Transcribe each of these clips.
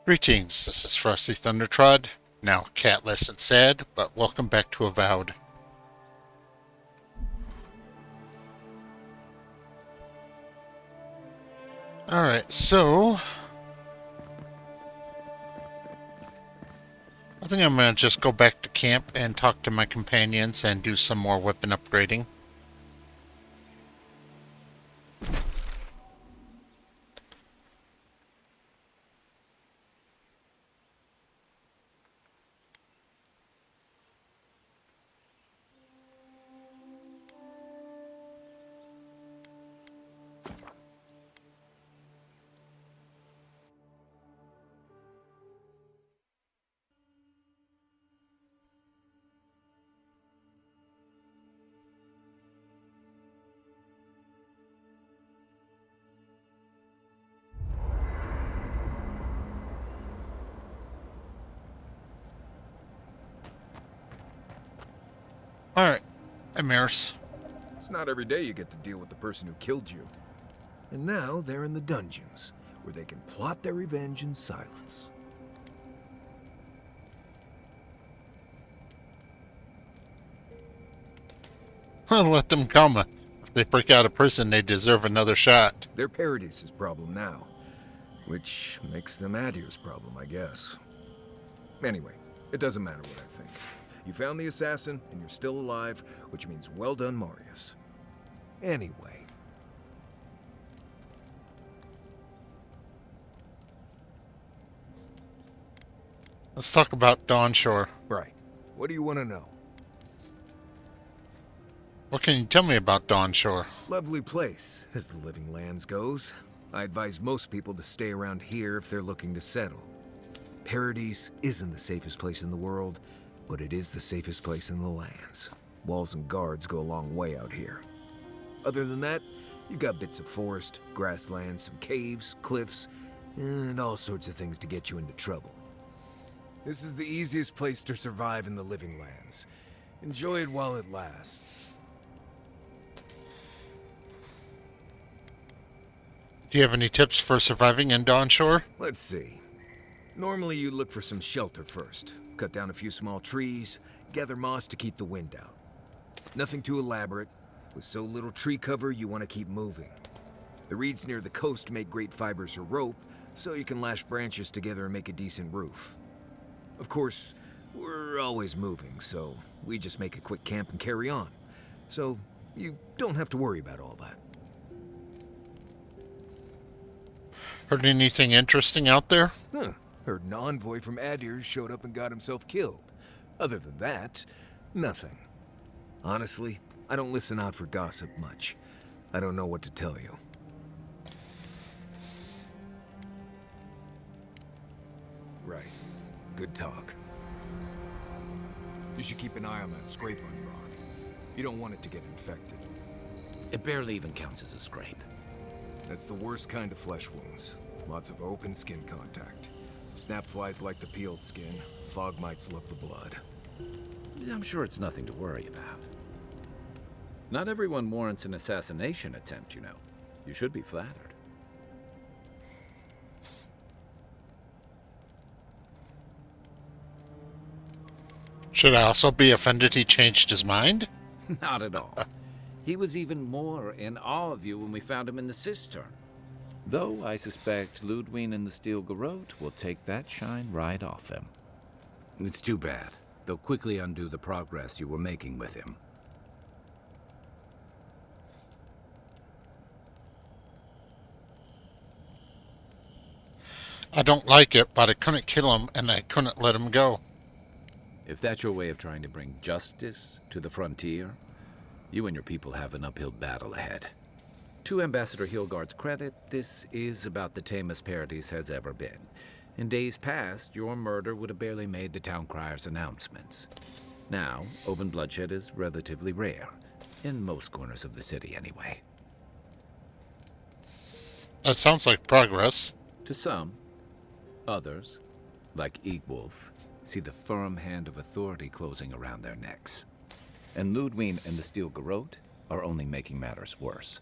Greetings, this is Frosty Thundertrod, now catless and sad, but welcome back to Avowed. Alright, so I think I'm gonna just go back to camp and talk to my companions and do some more weapon upgrading. Alright, Amiris. It's not every day you get to deal with the person who killed you. And now they're in the dungeons, where they can plot their revenge in silence. Let them come. If they break out of prison, they deserve another shot. They're Paradise's problem now, which makes them Adir's problem, I guess. Anyway, it doesn't matter what I think. You found the assassin, and you're still alive, which means well done, Marius. Anyway. Let's talk about Dawnshore. Right. What do you want to know? What can you tell me about Dawnshore? Lovely place, as the Living Lands goes. I advise most people to stay around here if they're looking to settle. Paradise isn't the safest place in the world, but it is the safest place in the lands. Walls and guards go a long way out here. Other than that, you've got bits of forest, grasslands, some caves, cliffs, and all sorts of things to get you into trouble. This is the easiest place to survive in the Living Lands. Enjoy it while it lasts. Do you have any tips for surviving in Dawnshore? Let's see. Normally you look for some shelter first. Cut down a few small trees, gather moss to keep the wind out. Nothing too elaborate. With so little tree cover, you want to keep moving. The reeds near the coast make great fibers or rope, so you can lash branches together and make a decent roof. Of course, we're always moving, so we just make a quick camp and carry on. So you don't have to worry about all that. Heard anything interesting out there? Huh. Heard an envoy from Adir showed up and got himself killed. Other than that, nothing. Honestly, I don't listen out for gossip much. I don't know what to tell you. Right. Good talk. You should keep an eye on that scrape on your arm. You don't want it to get infected. It barely even counts as a scrape. That's the worst kind of flesh wounds. Lots of open skin contact. Snapflies like the peeled skin. Fog mites love the blood. I'm sure it's nothing to worry about. Not everyone warrants an assassination attempt, you know. You should be flattered. Should I also be offended he changed his mind? Not at all. He was even more in awe of you when we found him in the cistern. Though I suspect Ludwig and the Steel Garrote will take that shine right off him. It's too bad. They'll quickly undo the progress you were making with him. I don't like it, but I couldn't kill him and I couldn't let him go. If that's your way of trying to bring justice to the frontier, you and your people have an uphill battle ahead. To Ambassador Hilgard's credit, this is about the tamest Paradise has ever been. In days past, your murder would have barely made the town crier's announcements. Now, open bloodshed is relatively rare, in most corners of the city anyway. That sounds like progress. To some, others, like Eagwolf, see the firm hand of authority closing around their necks. And Ludwig and the Steel Garrote are only making matters worse.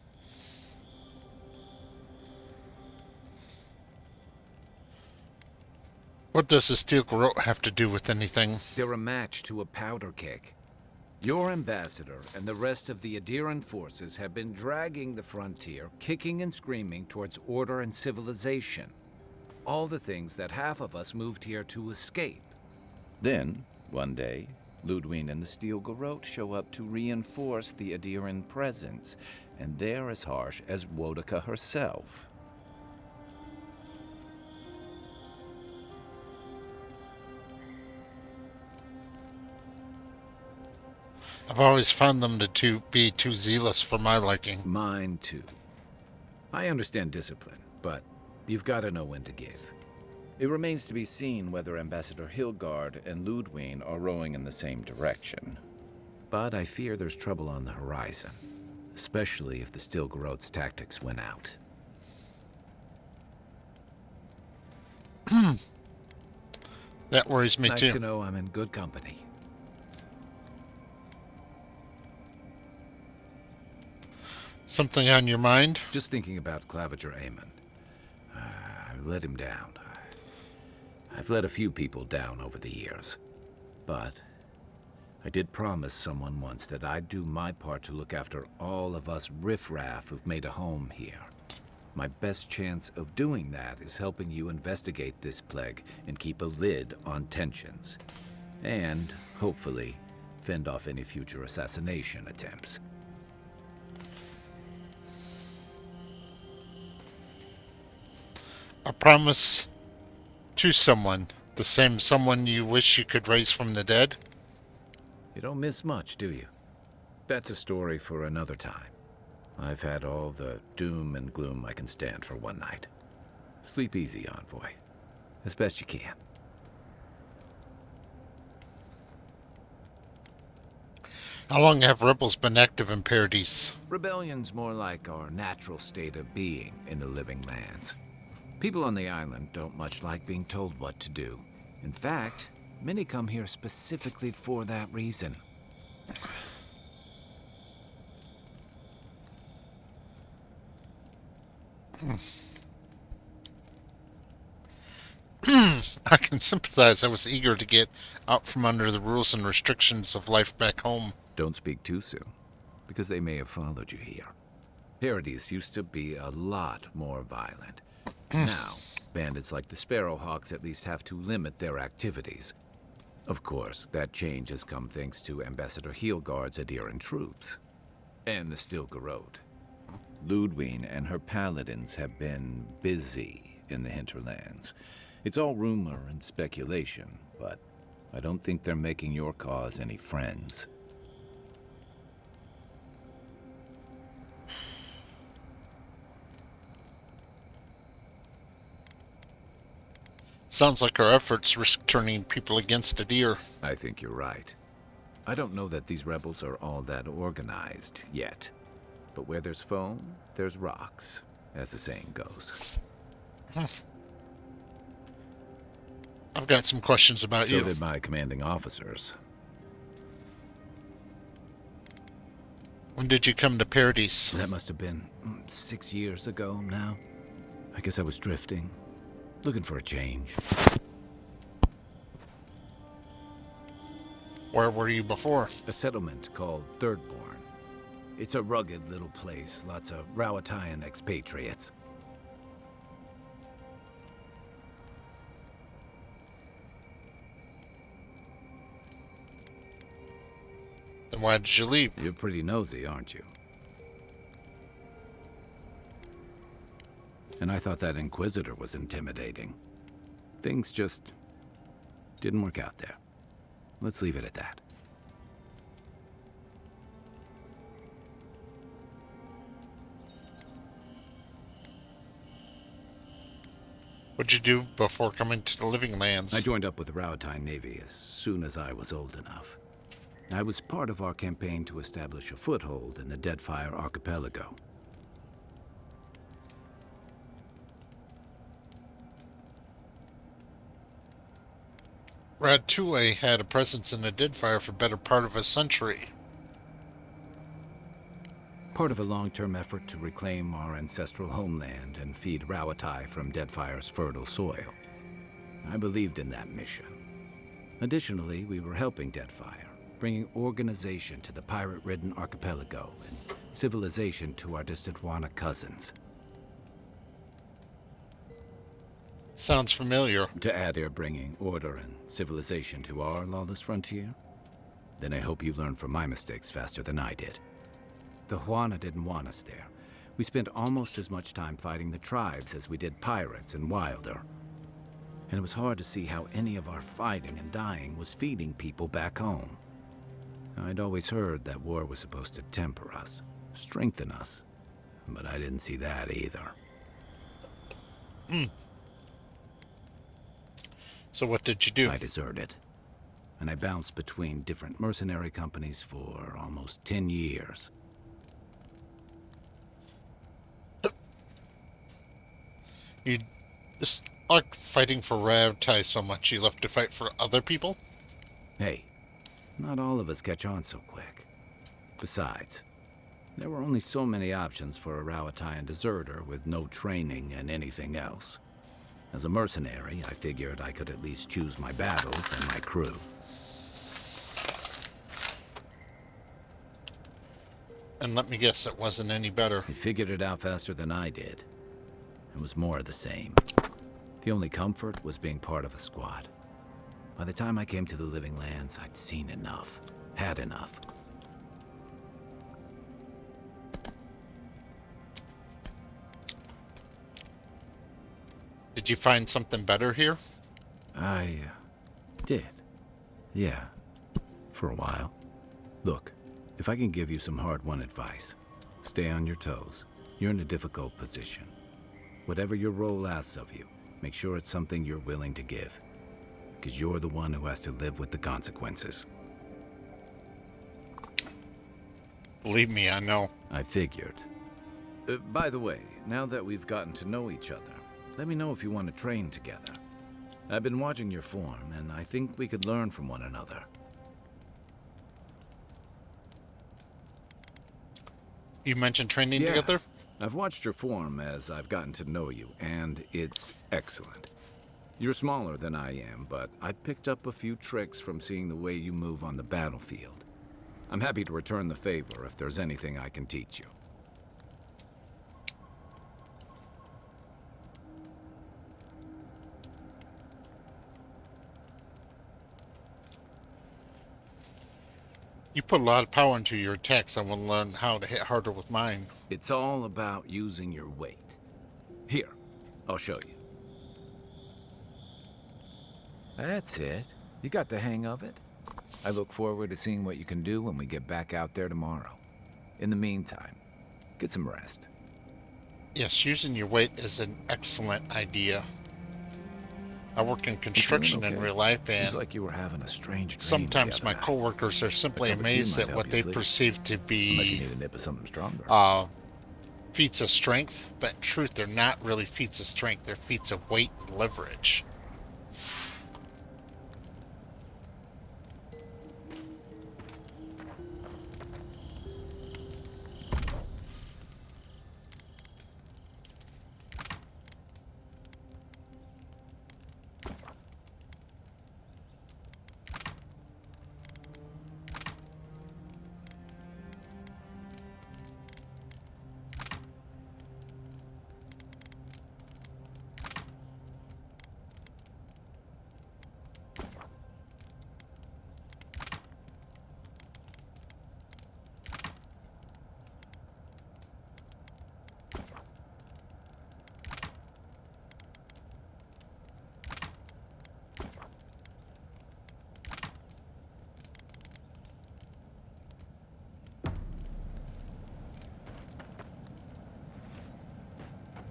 What does the steel garrote have to do with anything? They're a match to a powder keg. Your ambassador and the rest of the Adiran forces have been dragging the frontier, kicking and screaming towards order and civilization. All the things that half of us moved here to escape. Then, one day, Ludwig and the Steel Garrote show up to reinforce the Adiran presence, and they're as harsh as Wodaka herself. I've always found them to be too zealous for my liking. Mine, too. I understand discipline, but you've got to know when to give. It remains to be seen whether Ambassador Hilgard and Ludwig are rowing in the same direction. But I fear there's trouble on the horizon, especially if the Steel Garrote's tactics win out. That worries me Nice too. to know I'm in good company. Something on your mind? Just thinking about Claviger Amon. I let him down. I've let a few people down over the years. But I did promise someone once that I'd do my part to look after all of us riffraff who've made a home here. My best chance of doing that is helping you investigate this plague and keep a lid on tensions. And, hopefully, fend off any future assassination attempts. A promise to someone. The same someone you wish you could raise from the dead? You don't miss much, do you? That's a story for another time. I've had all the doom and gloom I can stand for one night. Sleep easy, Envoy. As best you can. How long have rebels been active in Paradise? Rebellion's more like our natural state of being in the living lands. People on the island don't much like being told what to do. In fact, many come here specifically for that reason. I can sympathize. I was eager to get out from under the rules and restrictions of life back home. Don't speak too soon, because they may have followed you here. Paradise used to be a lot more violent. Now, bandits like the Sparrowhawks at least have to limit their activities. Of course, that change has come thanks to Ambassador Hilgard's Adiran troops. And the Steel Garrote. Ludwig and her paladins have been busy in the hinterlands. It's all rumor and speculation, but I don't think they're making your cause any friends. Sounds like our efforts risk turning people against a deer. I think you're right. I don't know that these rebels are all that organized yet. But where there's foam, there's rocks, as the saying goes. I've got some questions about So you. did my commanding officers. When did you come to Paradise? That must have been 6 years ago now. I guess I was drifting, looking for a change. Where were you before? A settlement called Thirdborn. It's a rugged little place, lots of Rawatayan expatriates. Then why did you leave? You're pretty nosy, aren't you? And I thought that Inquisitor was intimidating. Things just didn't work out there. Let's leave it at that. What'd you do before coming to the Living Lands? I joined up with the Rawatayan Navy as soon as I was old enough. I was part of our campaign to establish a foothold in the Deadfire Archipelago. Rad Tule had a presence in the Deadfire for better part of a century. Part of a long-term effort to reclaim our ancestral homeland and feed Rawatai from Deadfire's fertile soil. I believed in that mission. Additionally, we were helping Deadfire, bringing organization to the pirate-ridden archipelago and civilization to our distant Wana cousins. Sounds familiar. To add here, bringing order and civilization to our lawless frontier? Then I hope you learn from my mistakes faster than I did. The Huana didn't want us there. We spent almost as much time fighting the tribes as we did pirates and Wilder. And it was hard to see how any of our fighting and dying was feeding people back home. I'd always heard that war was supposed to temper us, strengthen us, but I didn't see that either. So what did you do? I deserted. And I bounced between different mercenary companies for almost 10 years. You like fighting for Ravtai so much you left to fight for other people? Hey, not all of us catch on so quick. Besides, there were only so many options for a Rawatayan deserter with no training and anything else. As a mercenary, I figured I could at least choose my battles and my crew. And let me guess, it wasn't any better. They figured it out faster than I did. It was more of the same. The only comfort was being part of a squad. By the time I came to the Living Lands, I'd seen enough. Had enough. Did you find something better here? I did. Yeah. For a while. Look, if I can give you some hard-won advice, stay on your toes. You're in a difficult position. Whatever your role asks of you, make sure it's something you're willing to give. Because you're the one who has to live with the consequences. Believe me, I know. I figured. By the way, now that we've gotten to know each other, let me know if you want to train together. I've been watching your form, and I think we could learn from one another. You mentioned training together? I've watched your form as I've gotten to know you, and it's excellent. You're smaller than I am, but I picked up a few tricks from seeing the way you move on the battlefield. I'm happy to return the favor if there's anything I can teach you. You put a lot of power into your attacks. I want to learn how to hit harder with mine. It's all about using your weight. Here, I'll show you. That's it. You got the hang of it. I look forward to seeing what you can do when we get back out there tomorrow. In the meantime, get some rest. Yes, using your weight is an excellent idea. I work in construction in real life, and seems like you were having a strange dream sometimes the my other night. coworkers are simply A cup of tea amazed might at help what you they sleep. perceive to Unless you be need a nip of something stronger. feats of strength, but in truth, they're not really feats of strength. They're feats of weight and leverage.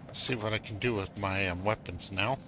Let's see what I can do with my weapons now.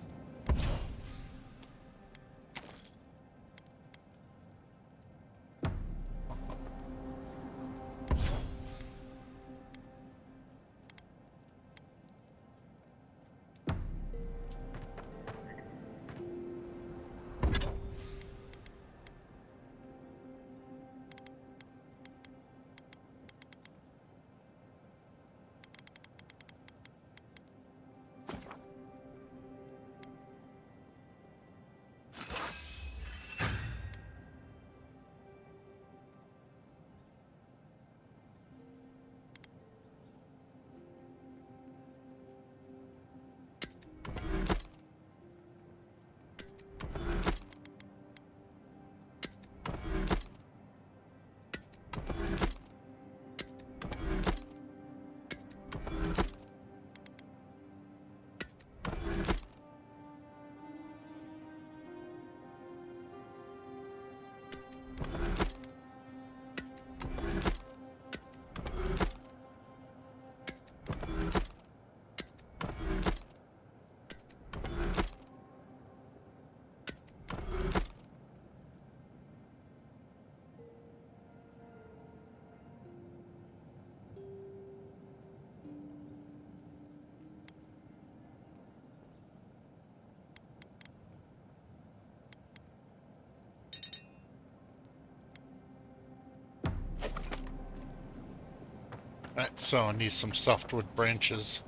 Right, so I need some softwood branches.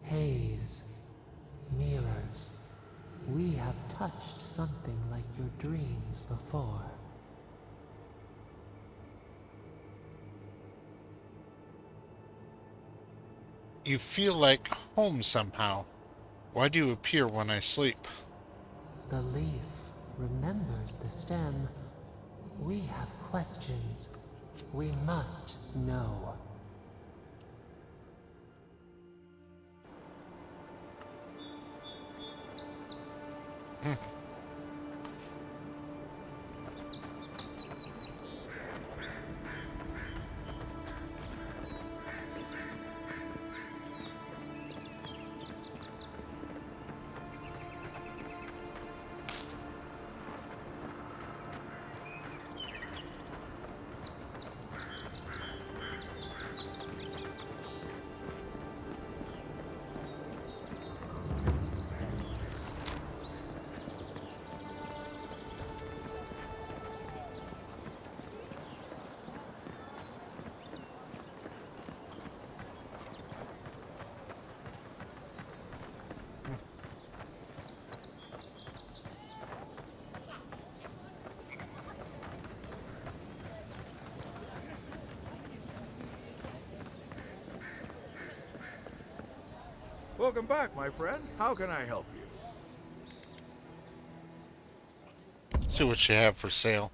Haze, mirrors, we have touched something like your dreams before. You feel like home somehow. Why do you appear when I sleep? The leaf remembers the stem. We have questions. We must know. Welcome back, my friend. How can I help you? See what you have for sale.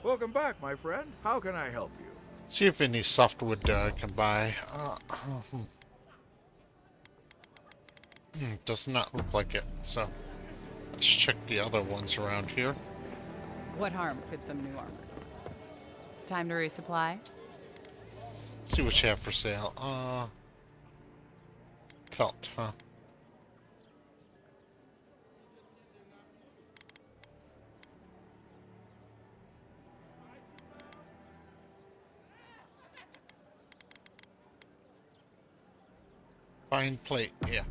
Welcome back, my friend. How can I help you? See if any softwood I can buy. Does not look like it. So let's check the other ones around here. What harm could some new armor? Time to resupply? See what you have for sale. Pelt, huh? Fine plate, yeah.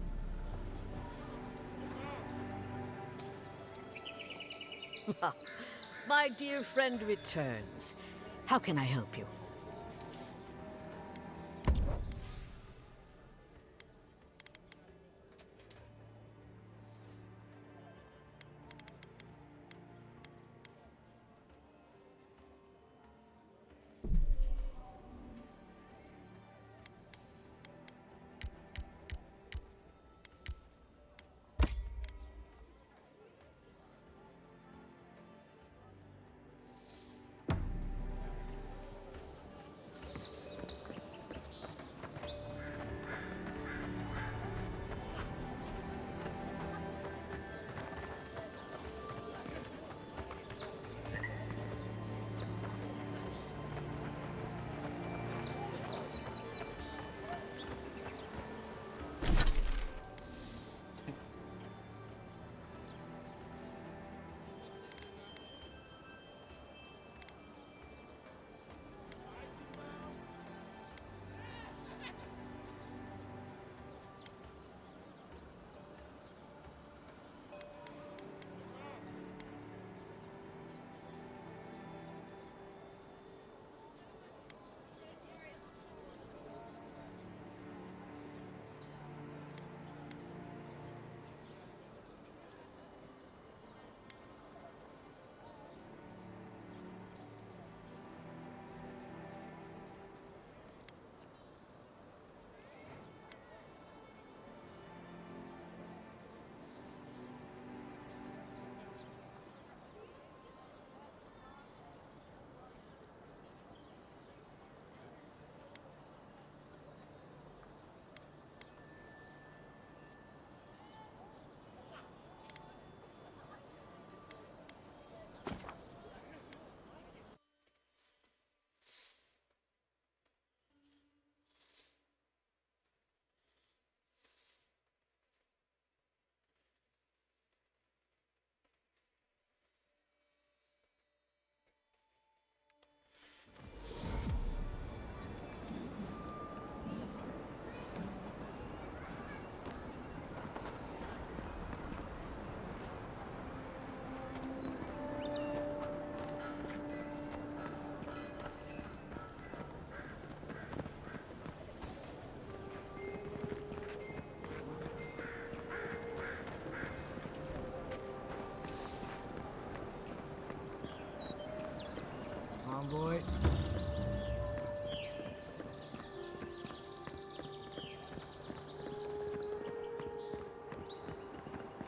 My dear friend returns. How can I help you?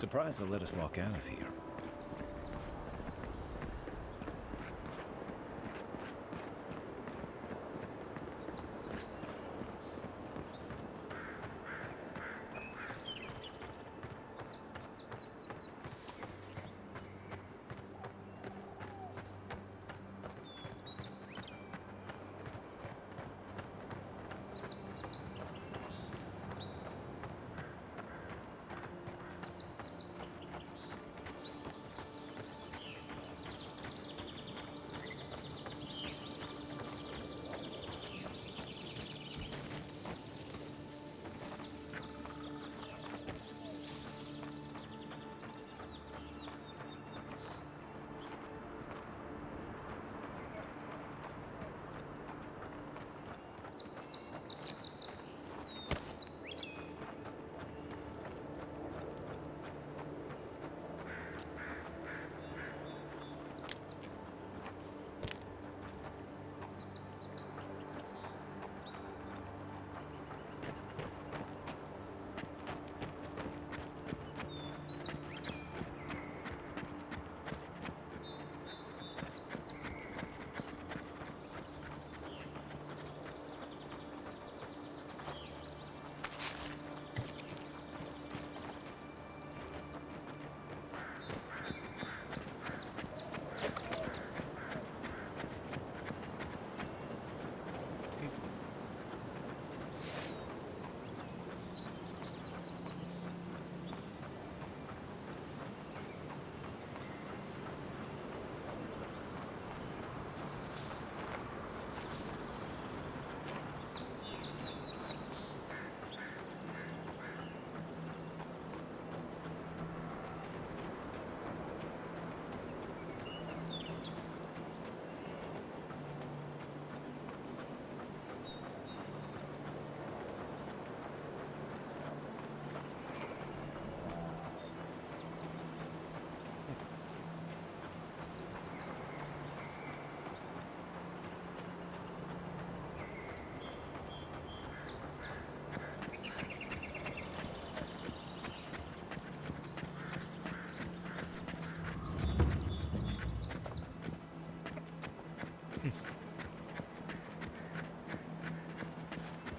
Surprised they'll let us walk out of here.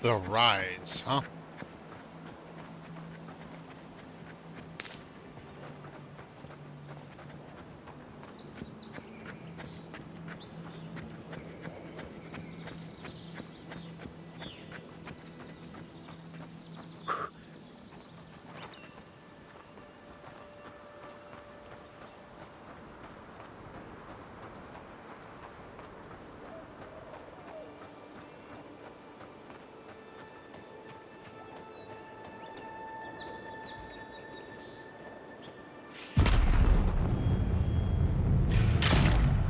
The rise, huh?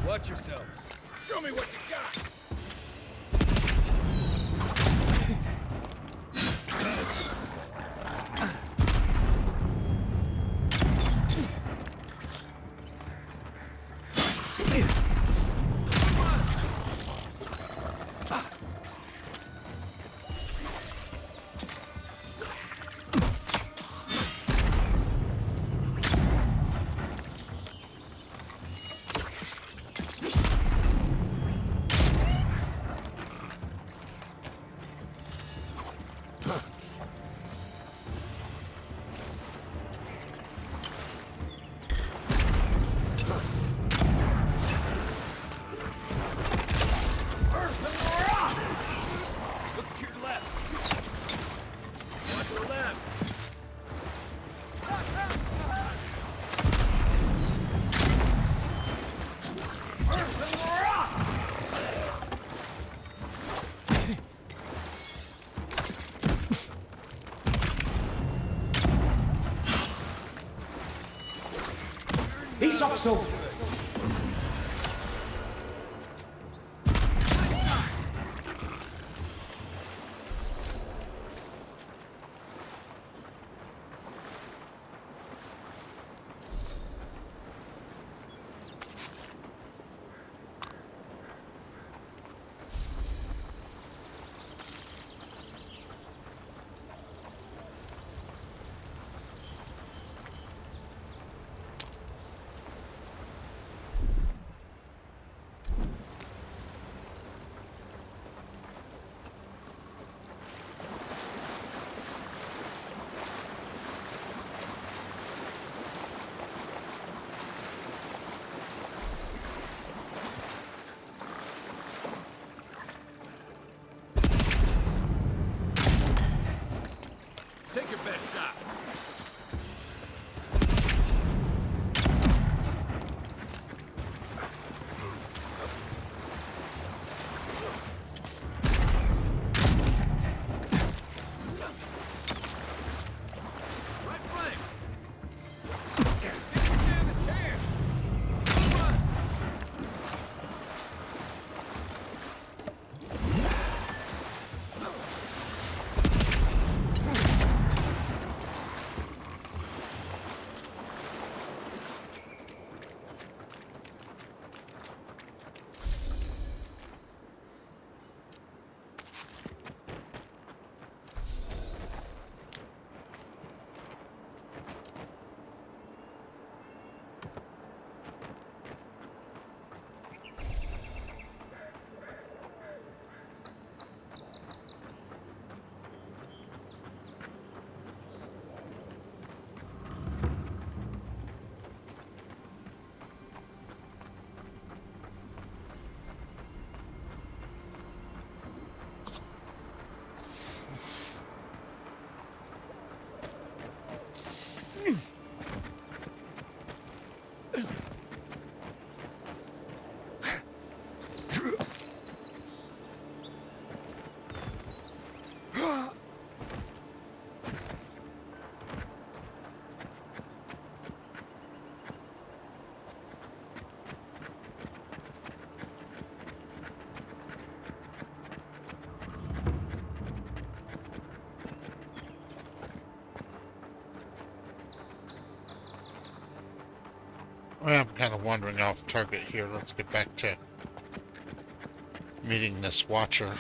Watch yourselves. Show me what you got. He sucks so. I'm kind of wandering off target here. Let's get back to meeting this watcher.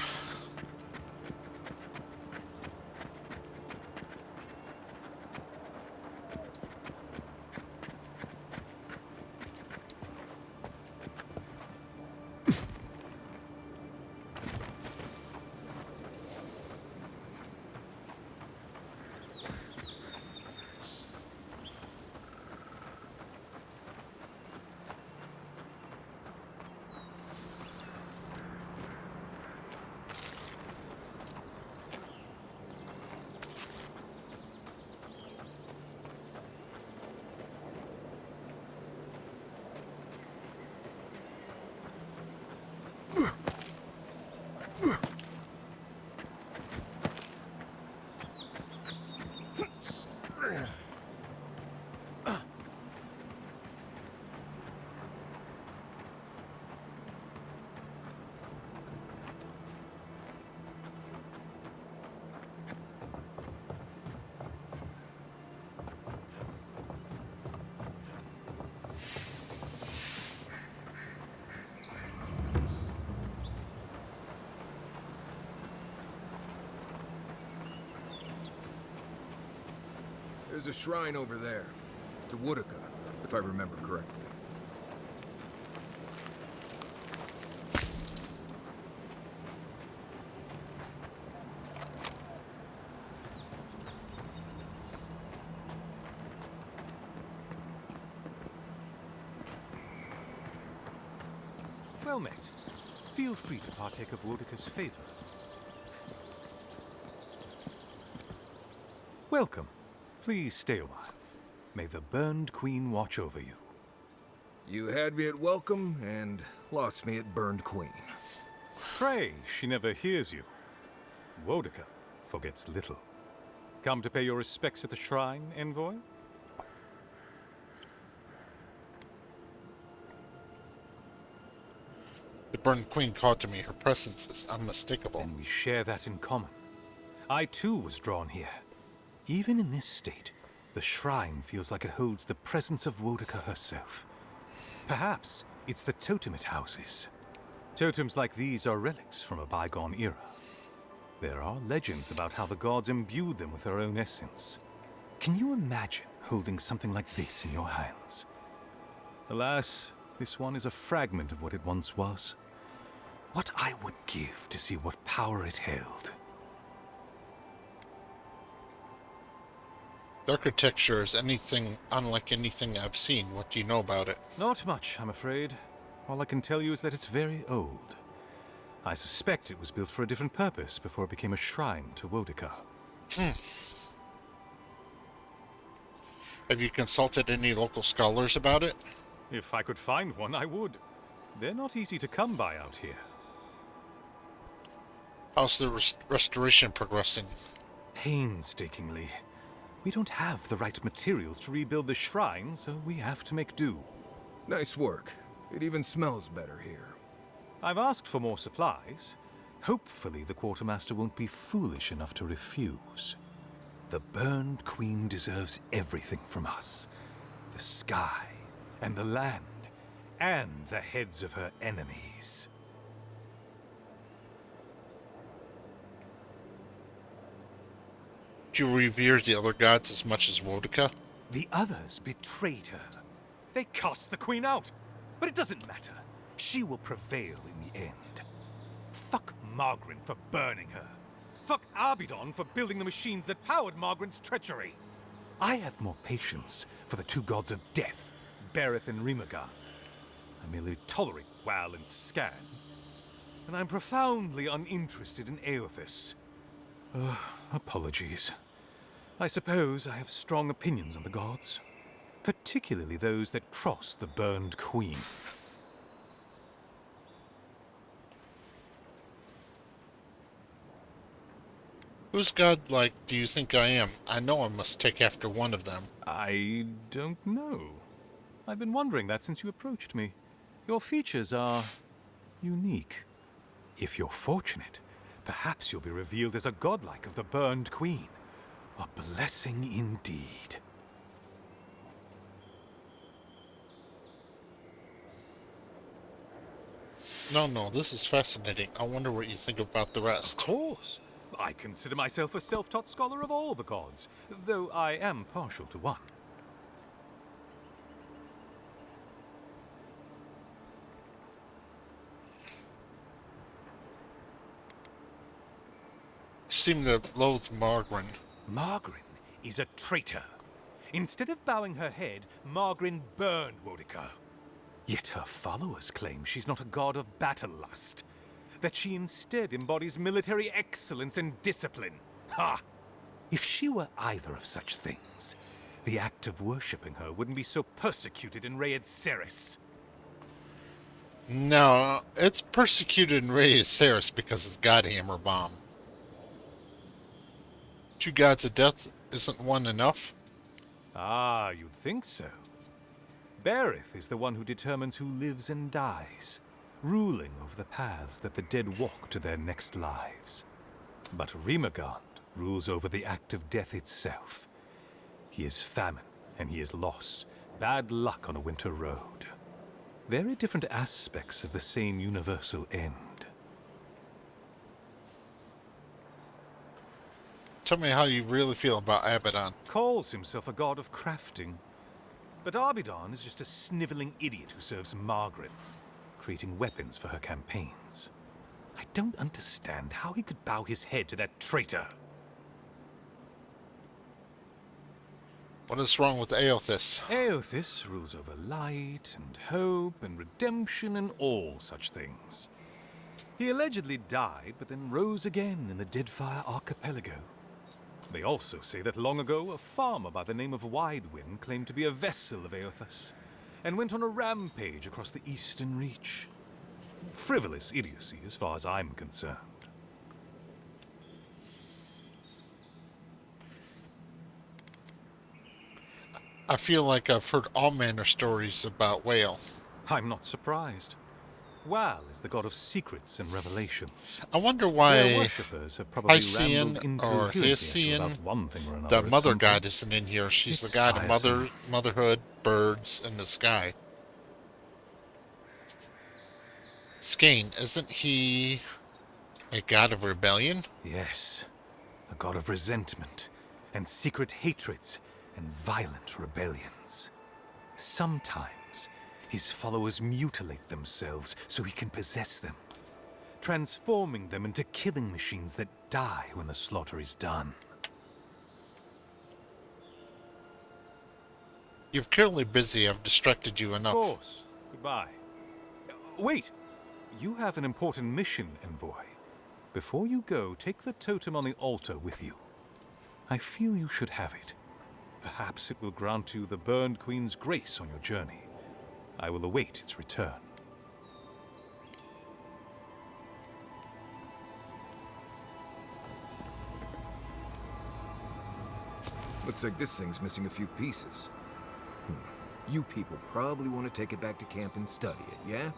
There's a shrine over there, to Woodica, if I remember correctly. Well met. Feel free to partake of Woodica's favor. Welcome. Please stay a while. May the Burned Queen watch over you. You had me at welcome and lost me at Burned Queen. Pray, she never hears you. Woedica forgets little. Come to pay your respects at the shrine, envoy? The Burned Queen called to me. Her presence is unmistakable. Then we share that in common. I too was drawn here. Even in this state, the shrine feels like it holds the presence of Woedica herself. Perhaps it's the totem it houses. Totems like these are relics from a bygone era. There are legends about how the gods imbued them with their own essence. Can you imagine holding something like this in your hands? Alas, this one is a fragment of what it once was. What I would give to see what power it held. The architecture is anything unlike anything I've seen. What do you know about it? Not much, I'm afraid. All I can tell you is that it's very old. I suspect it was built for a different purpose before it became a shrine to Woedica. Have you consulted any local scholars about it? If I could find one, I would. They're not easy to come by out here. How's the restoration progressing? Painstakingly. We don't have the right materials to rebuild the shrine, so we have to make do. Nice work. It even smells better here. I've asked for more supplies. Hopefully the quartermaster won't be foolish enough to refuse. The Burned Queen deserves everything from us. The sky, and the land, and the heads of her enemies. Do you revere the other gods as much as Woedica? The others betrayed her. They cast the queen out. But it doesn't matter. She will prevail in the end. Fuck Margaret for burning her. Fuck Abidon for building the machines that powered Margaret's treachery. I have more patience for the two gods of death, Bereth and Rimagard. I merely tolerate Wal and Scan. And I'm profoundly uninterested in Aothis. Apologies. I suppose I have strong opinions on the gods, particularly those that cross the Burned Queen. Whose godlike do you think I am? I know I must take after one of them. I don't know. I've been wondering that since you approached me. Your features are unique. If you're fortunate, perhaps you'll be revealed as a godlike of the Burned Queen. A blessing indeed. No, this is fascinating. I wonder what you think about the Of rest. course. I consider myself a self-taught scholar of all the gods, though I am partial to one. Seem to loathe Margaret. Margaret is a traitor. Instead of bowing her head, Margaret burned Wodica. Yet her followers claim she's not a god of battle lust, that she instead embodies military excellence and discipline. Ha! If she were either of such things, the act of worshipping her wouldn't be so persecuted in Rayed Ceres. No, it's persecuted and raised Ceres because of the God Hammer bomb. Two gods of death isn't one enough? Ah, you'd think so. Berith is the one who determines who lives and dies, ruling over the paths that the dead walk to their next lives. But Rimagond rules over the act of death itself. He is famine, and he is loss, bad luck on a winter road. Very different aspects of the same universal end. Tell me how you really feel about Abaddon. Calls himself a god of crafting. But Arbidon is just a sniveling idiot who serves Margaret, creating weapons for her campaigns. I don't understand how he could bow his head to that traitor. What is wrong with Aothis? Aothis rules over light and hope and redemption and all such things. He allegedly died, but then rose again in the Deadfire Archipelago. They also say that long ago, a farmer by the name of Widewind claimed to be a vessel of Aothis, and went on a rampage across the Eastern Reach. Frivolous idiocy as far as I'm concerned. I feel like I've heard all manner stories about Whale. I'm not surprised. Wal is the god of secrets and revelations. I wonder Their why worshippers have probably Hycean rambled or incoherently Hycean, about one thing or another the at mother some god, point. isn't in here. She's It's the god of tiresome. motherhood, birds, and the sky. Skane, isn't he a god of rebellion? Yes, a god of resentment, and secret hatreds, and violent rebellions. Sometimes, his followers mutilate themselves so he can possess them, transforming them into killing machines that die when the slaughter is done. You're clearly busy. I've distracted you Of enough. course. Goodbye. Wait! You have an important mission, Envoy. Before you go, take the totem on the altar with you. I feel you should have it. Perhaps it will grant you the Burned Queen's grace on your journey. I will await its return. Looks like this thing's missing a few pieces. You people probably want to take it back to camp and study it, yeah?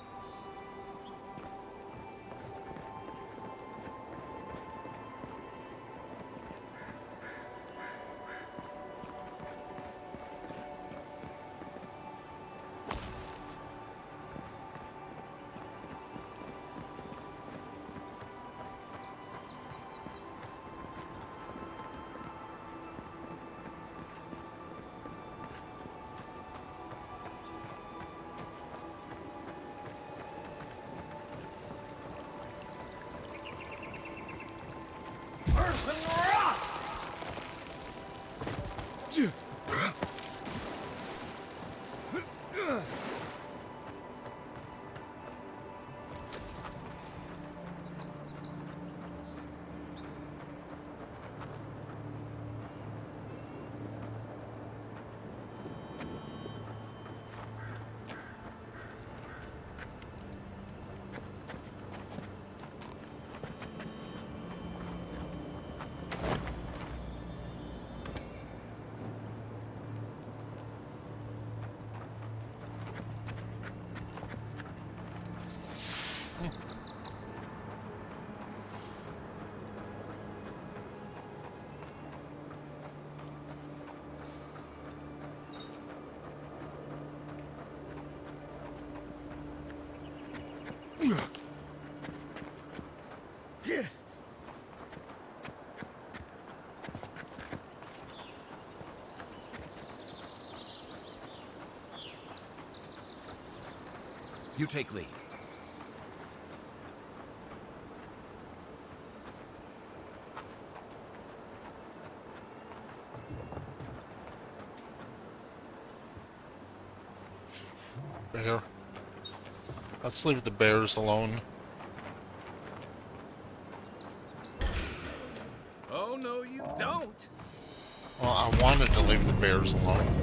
You take lead. Bear. Let's leave the bears alone. Oh, no, you don't! Well, I wanted to leave the bears alone.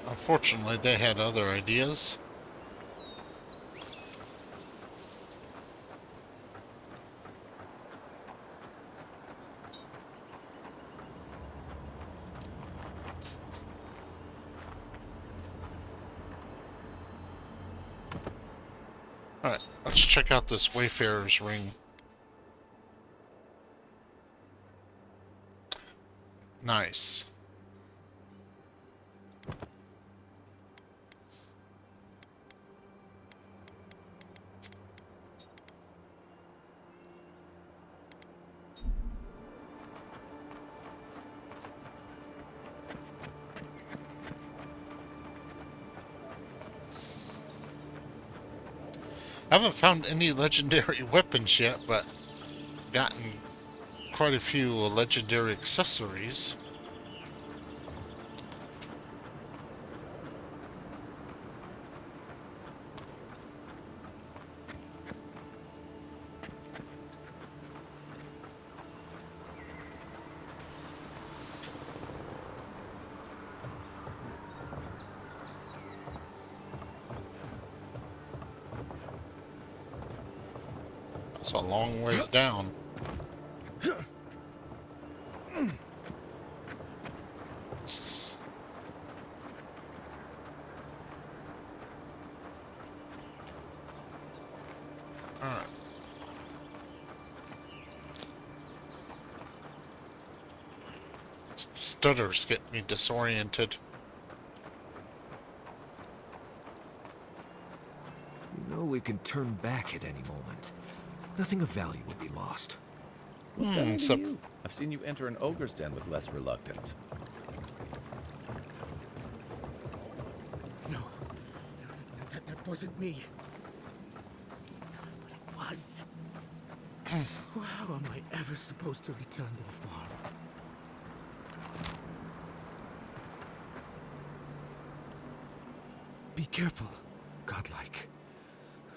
Unfortunately, they had other ideas. Alright, let's check out this Wayfarer's Ring. Nice. I haven't found any legendary weapons yet, but gotten quite a few legendary accessories. It's a long ways down. Alright. Stutters get me disoriented. You know we can turn back at any moment. Nothing of value will be lost. What's that so- to you? I've seen you enter an ogre's den with less reluctance. No, that wasn't me. But it was. How am I ever supposed to return to the farm? Be careful, godlike.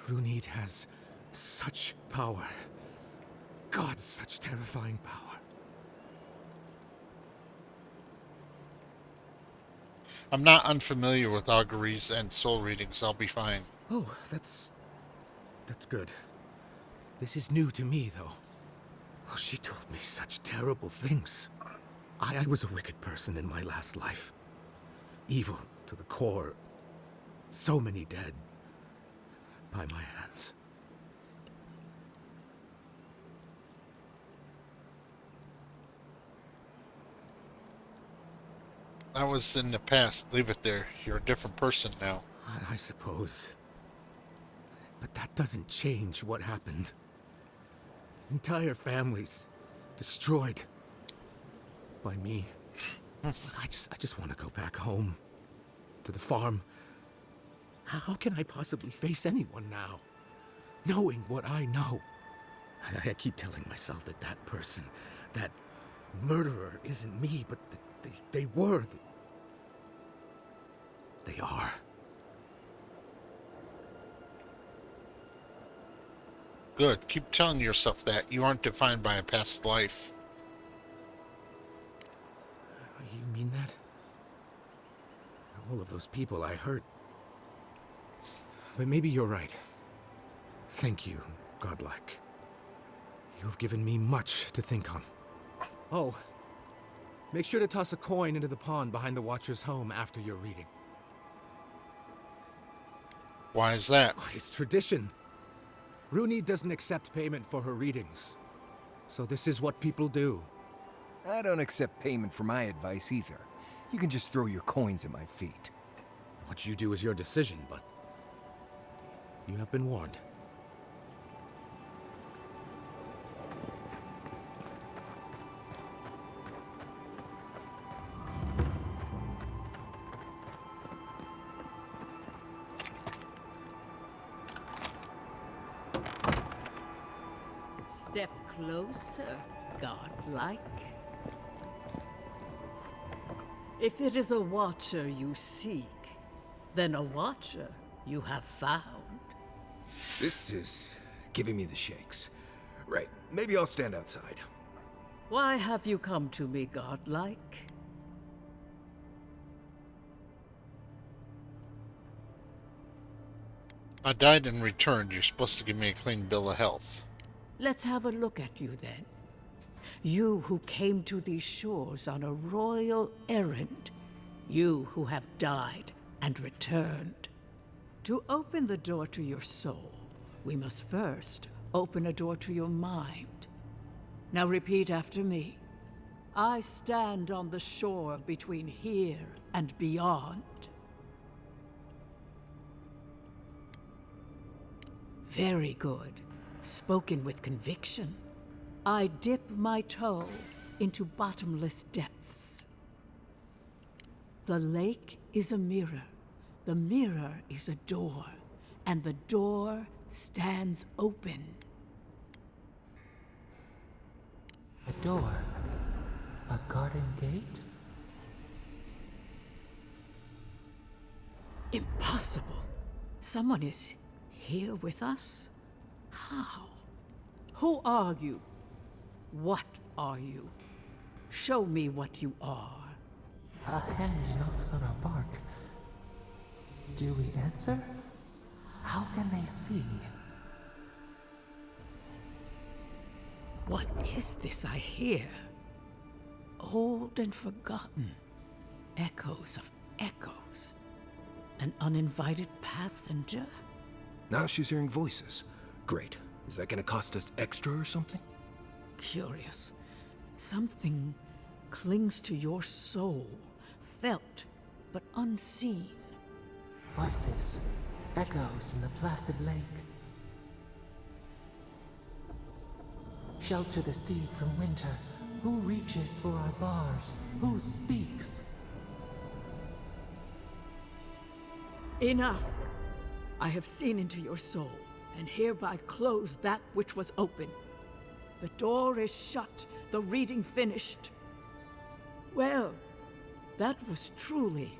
Runid has such power. God, such terrifying power. I'm not unfamiliar with auguries and soul readings. I'll be fine. Oh, that's good. This is new to me, though. Oh, she told me such terrible things. I was a wicked person in my last life. Evil to the core. So many dead. By my hands. That was in the past. Leave it there. You're a different person now. I suppose. But that doesn't change what happened. Entire families destroyed by me. I just want to go back home to the farm. How can I possibly face anyone now, knowing what I know? I keep telling myself that that person, that murderer, isn't me, but they were. They are. Good. Keep telling yourself that. You aren't defined by a past life. You mean that? All of those people I hurt. But maybe you're right. Thank you, godlike. You have given me much to think on. Oh, make sure to toss a coin into the pond behind the Watcher's home after your reading. Why is that? It's tradition. Runid doesn't accept payment for her readings. So this is what people do. I don't accept payment for my advice either. You can just throw your coins at my feet. What you do is your decision, but you have been warned. Step closer, godlike. If it is a watcher you seek, then a watcher you have found. This is giving me the shakes. Right, maybe I'll stand outside. Why have you come to me, godlike? I died and returned. You're supposed to give me a clean bill of health. Let's have a look at you then. You who came to these shores on a royal errand. You who have died and returned. To open the door to your soul, we must first open a door to your mind. Now repeat after me. I stand on the shore between here and beyond. Very good. Spoken with conviction. I dip my toe into bottomless depths. The lake is a mirror. The mirror is a door. And the door stands open. A door? A garden gate? Impossible. Someone is here with us? How? Who are you? What are you? Show me what you are. A hand knocks on our bark. Do we answer? How can they see? What is this I hear? Old and forgotten. Echoes of echoes. An uninvited passenger? Now she's hearing voices. Great. Is that gonna cost us extra or something? Curious. Something clings to your soul, felt but unseen. Voices, echoes in the placid lake. Shelter the seed from winter. Who reaches for our bars? Who speaks? Enough! I have seen into your soul, and hereby close that which was open. The door is shut, the reading finished. Well, that was truly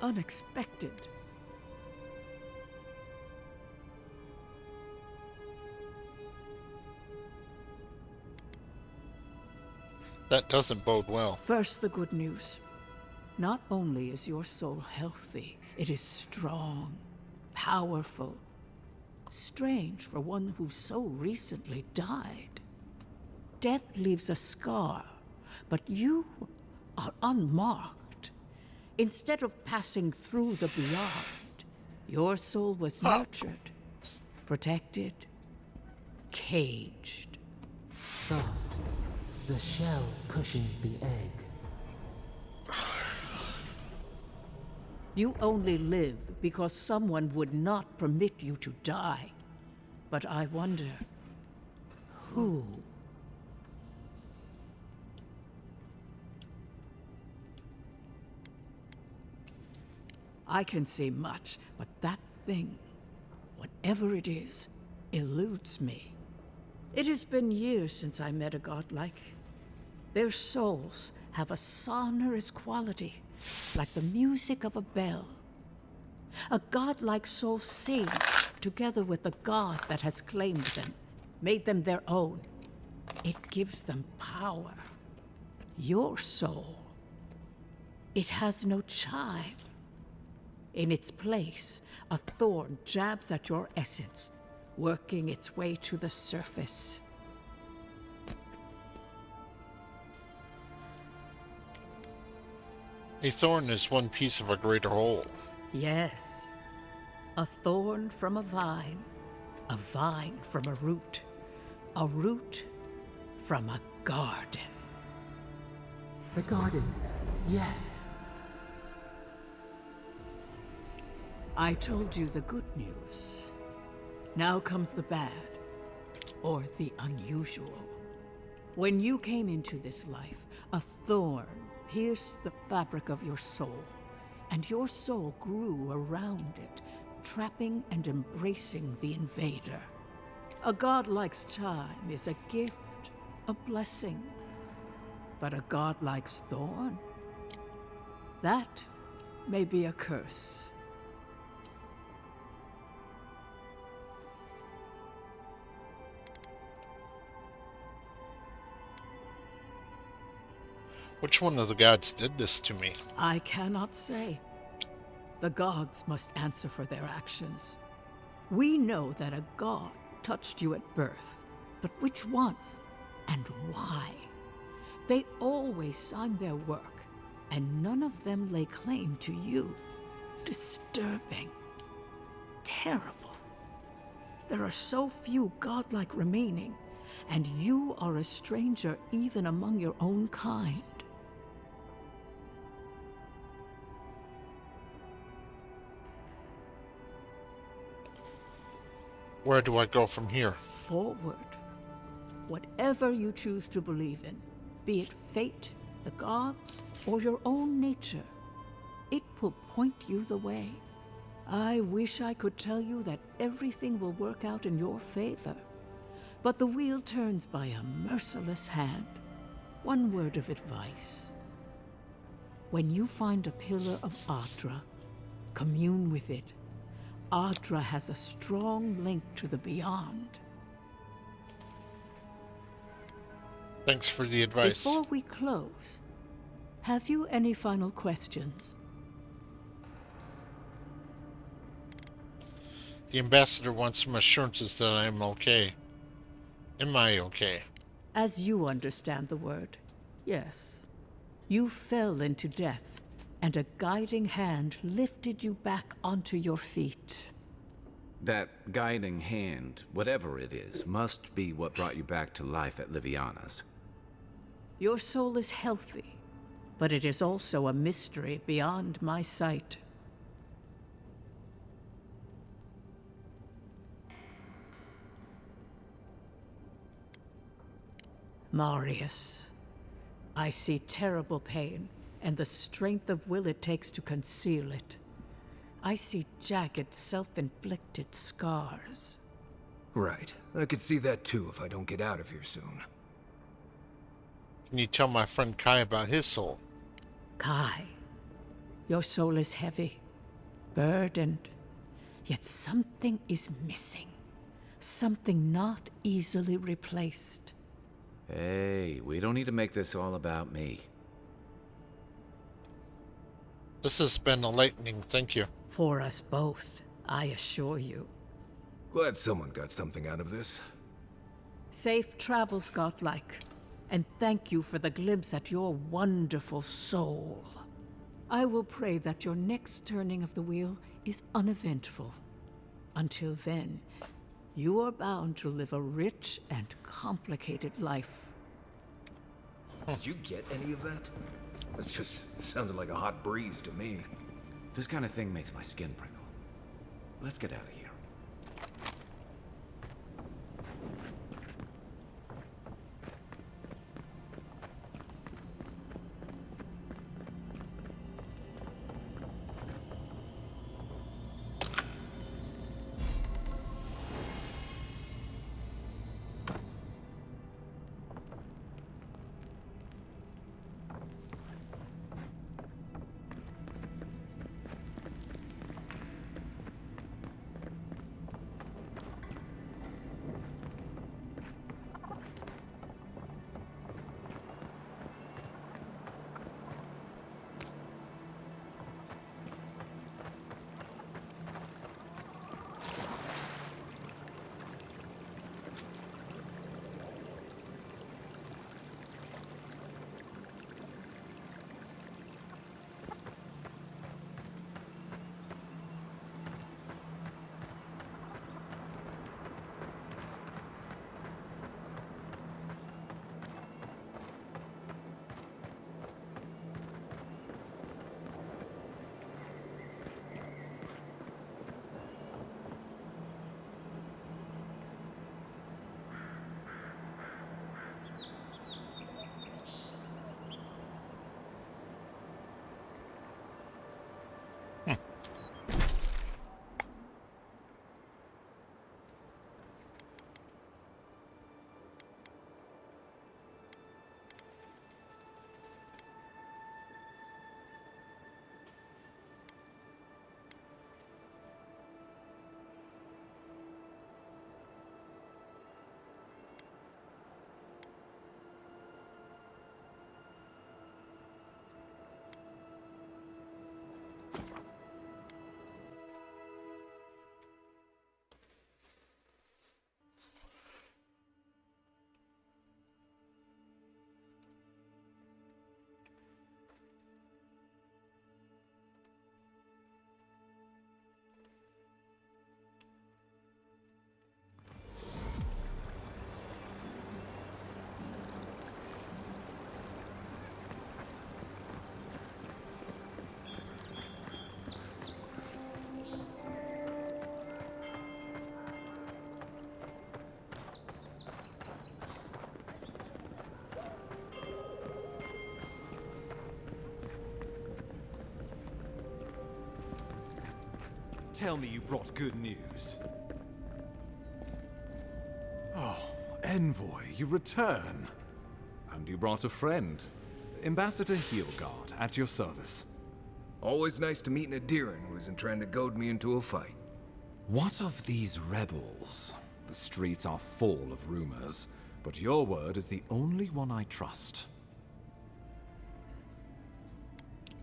unexpected. That doesn't bode well. First, the good news. Not only is your soul healthy, it is strong, powerful. Strange for one who so recently died. Death leaves a scar, but you are unmarked. Instead of passing through the beyond, your soul was nurtured, protected, caged. Soft. The shell cushions the egg. You only live because someone would not permit you to die. But I wonder, who? I can say much, but that thing, whatever it is, eludes me. It has been years since I met a godlike. Their souls have a sonorous quality, like the music of a bell. A godlike soul sings together with the god that has claimed them, made them their own. It gives them power. Your soul, it has no chime. In its place, a thorn jabs at your essence, working its way to the surface. A thorn is one piece of a greater whole. Yes. A thorn from a vine from a root from a garden. The garden, yes. I told you the good news. Now comes the bad, or the unusual. When you came into this life, a thorn pierced the fabric of your soul, and your soul grew around it, trapping and embracing the invader. A godlike's time is a gift, a blessing. But a godlike's thorn? That may be a curse. Which one of the gods did this to me? I cannot say. The gods must answer for their actions. We know that a god touched you at birth, but which one and why? They always signed their work, and none of them lay claim to you. Disturbing. Terrible. There are so few godlike remaining, and you are a stranger even among your own kind. Where do I go from here? Forward. Whatever you choose to believe in, be it fate, the gods, or your own nature, it will point you the way. I wish I could tell you that everything will work out in your favor, but the wheel turns by a merciless hand. One word of advice. When you find a pillar of Ardra, commune with it. Ardra has a strong link to the beyond. Thanks for the advice. Before we close, have you any final questions? The ambassador wants some assurances that I am okay. Am I okay? As you understand the word, yes. You fell into death, and a guiding hand lifted you back onto your feet. That guiding hand, whatever it is, must be what brought you back to life at Liviana's. Your soul is healthy, but it is also a mystery beyond my sight. Marius, I see terrible pain and the strength of will it takes to conceal it. I see jagged, self-inflicted scars. Right. I could see that too if I don't get out of here soon. Can you tell my friend Kai about his soul? Kai, your soul is heavy, burdened, yet something is missing. Something not easily replaced. Hey, we don't need to make this all about me. This has been enlightening, thank you. For us both, I assure you. Glad someone got something out of this. Safe travels, godlike, and thank you for the glimpse at your wonderful soul. I will pray that your next turning of the wheel is uneventful. Until then, you are bound to live a rich and complicated life. Did you get any of that? That just sounded like a hot breeze to me. This kind of thing makes my skin prickle. Let's get out of here. tell me you brought good news. Oh, Envoy, you return. And you brought a friend. Ambassador Heelguard, at your service. Always nice to meet an Adiran who isn't trying to goad me into a fight. What of these rebels? The streets are full of rumors, but your word is the only one I trust.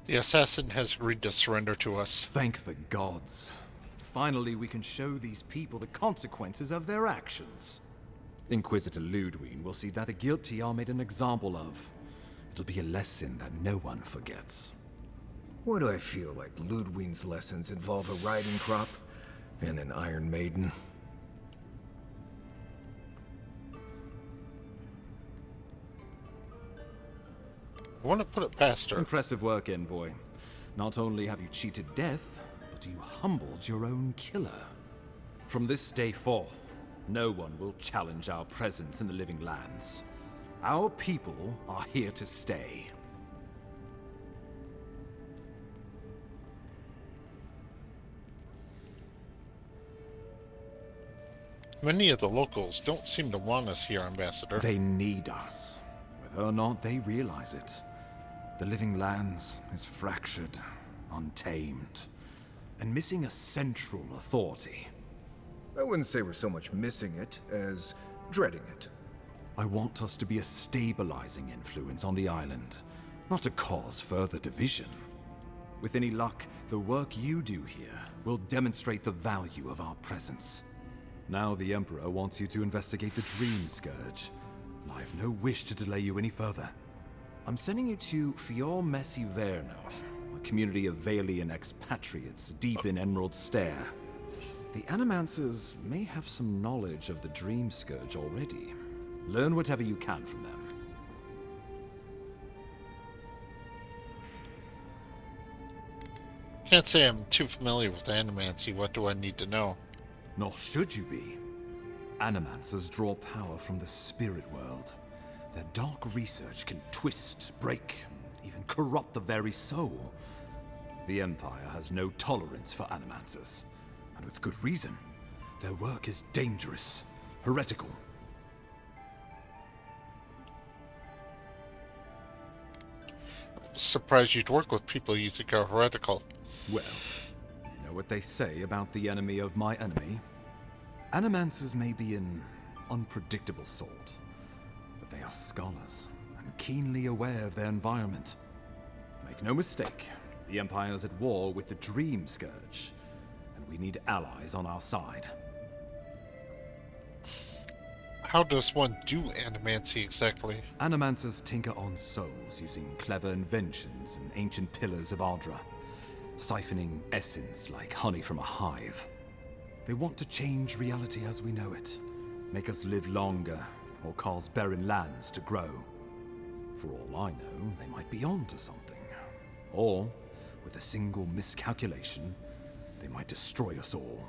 The assassin has agreed to surrender to us. Thank the gods. Finally, we can show these people the consequences of their actions. Inquisitor Ludwig will see that the guilty are made an example of. It'll be a lesson that no one forgets. Why do I feel like Ludwig's lessons involve a riding crop and an Iron Maiden? I want to put it past her. Impressive work, Envoy. Not only have you cheated death, but you humbled your own killer. From this day forth, no one will challenge our presence in the Living Lands. Our people are here to stay. Many of the locals don't seem to want us here, Ambassador. They need us, whether or not they realize it. The Living Lands is fractured, untamed, and missing a central authority. I wouldn't say we're so much missing it as dreading it. I want us to be a stabilizing influence on the island, not to cause further division. With any luck, the work you do here will demonstrate the value of our presence. Now the Emperor wants you to investigate the Dream Scourge, and I have no wish to delay you any further. I'm sending you to Fior Messi Verno, a community of Valian expatriates deep in Emerald Stair. The Animancers may have some knowledge of the Dream Scourge already. Learn whatever you can from them. Can't say I'm too familiar with animancy. What do I need to know? Nor should you be. Animancers draw power from the spirit world. Their dark research can twist, break, even corrupt the very soul. The Empire has no tolerance for Animancers, and with good reason. Their work is dangerous, heretical. Surprised you'd work with people you think are heretical. Well, you know what they say about the enemy of my enemy? Animancers may be an unpredictable sort, but they are scholars and keenly aware of their environment. Make no mistake, the Empire's at war with the Dream Scourge, and we need allies on our side. How does one do animancy exactly? Animancers tinker on souls using clever inventions and ancient pillars of Ardra, siphoning essence like honey from a hive. They want to change reality as we know it, make us live longer, or cause barren lands to grow. For all I know, they might be onto something. Or, with a single miscalculation, they might destroy us all.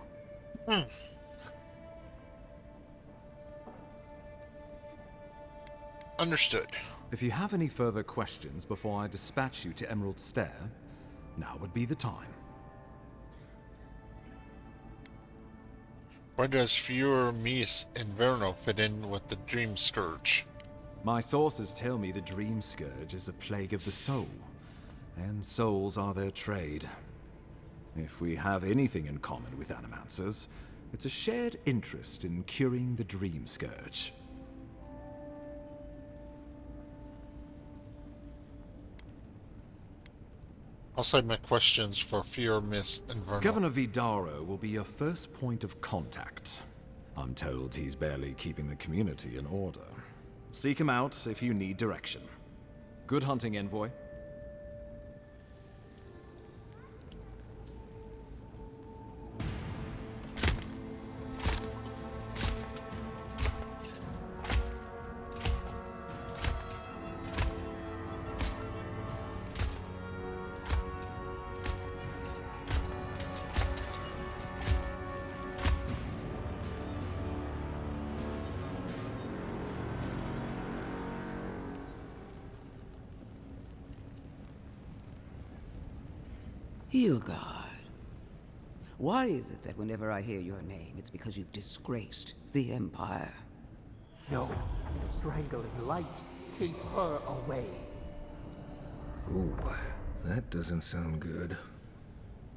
Understood. If you have any further questions before I dispatch you to Emerald Stair, now would be the time. Where does Fior Mies and Verno fit in with the Dream Scourge? My sources tell me the Dream Scourge is a plague of the soul, and souls are their trade. If we have anything in common with Animancers, it's a shared interest in curing the Dream Scourge. I'll save my questions for Fior Mies and Verno. Governor Vidaro will be your first point of contact. I'm told he's barely keeping the community in order. Seek him out if you need direction. Good hunting, Envoy. Heelguard. Why is it that whenever I hear your name, it's because you've disgraced the Empire? No, strangling light. Keep her away. Ooh, that doesn't sound good.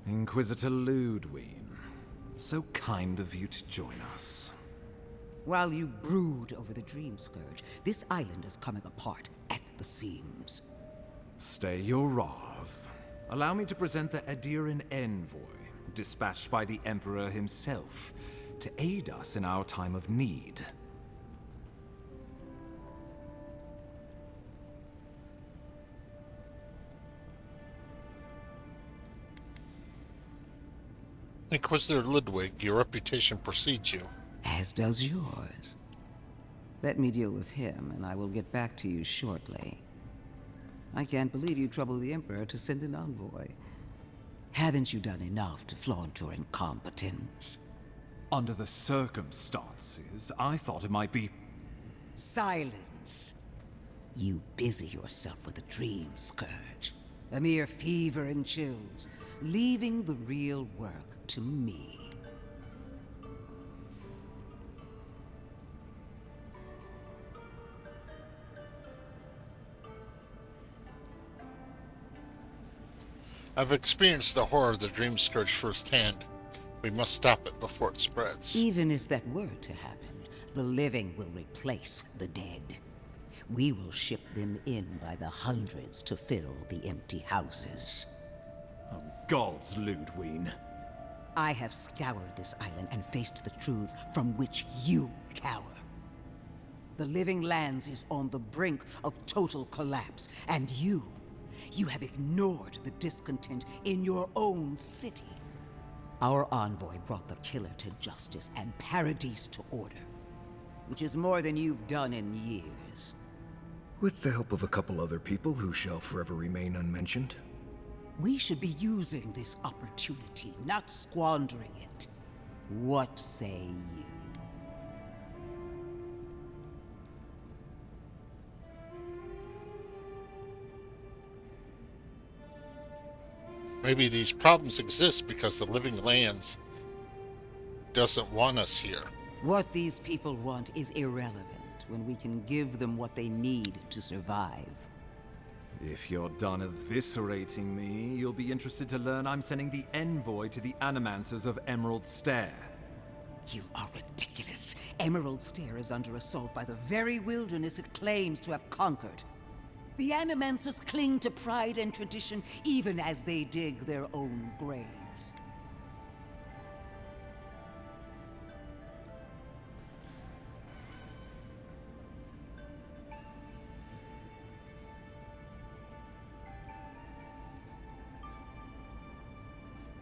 Inquisitor Ludwig, so kind of you to join us. While you brood over the Dream Scourge, this island is coming apart at the seams. Stay your wrath. Allow me to present the Adiran envoy, dispatched by the Emperor himself, to aid us in our time of need. Inquisitor Ludwig, your reputation precedes you. As does yours. Let me deal with him, and I will get back to you shortly. I can't believe you troubled the Emperor to send an envoy. Haven't you done enough to flaunt your incompetence? Under the circumstances, I thought it might be... Silence. You busy yourself with the Dream Scourge. A mere fever and chills, leaving the real work to me. I've experienced the horror of the Dream Scourge firsthand. We must stop it before it spreads. Even if that were to happen, the living will replace the dead. We will ship them in by the hundreds to fill the empty houses. Oh, gods, Ludwig. I have scoured this island and faced the truths from which you cower. The Living Lands is on the brink of total collapse, and you have ignored the discontent in your own city. Our envoy brought the killer to justice and Paradise to order, which is more than you've done in years. With the help of a couple other people who shall forever remain unmentioned. We should be using this opportunity, not squandering it. What say you? Maybe these problems exist because the Living Lands doesn't want us here. What these people want is irrelevant when we can give them what they need to survive. If you're done eviscerating me, you'll be interested to learn I'm sending the envoy to the Animancers of Emerald Stair. You are ridiculous. Emerald Stair is under assault by the very wilderness it claims to have conquered. The Animancers cling to pride and tradition even as they dig their own graves.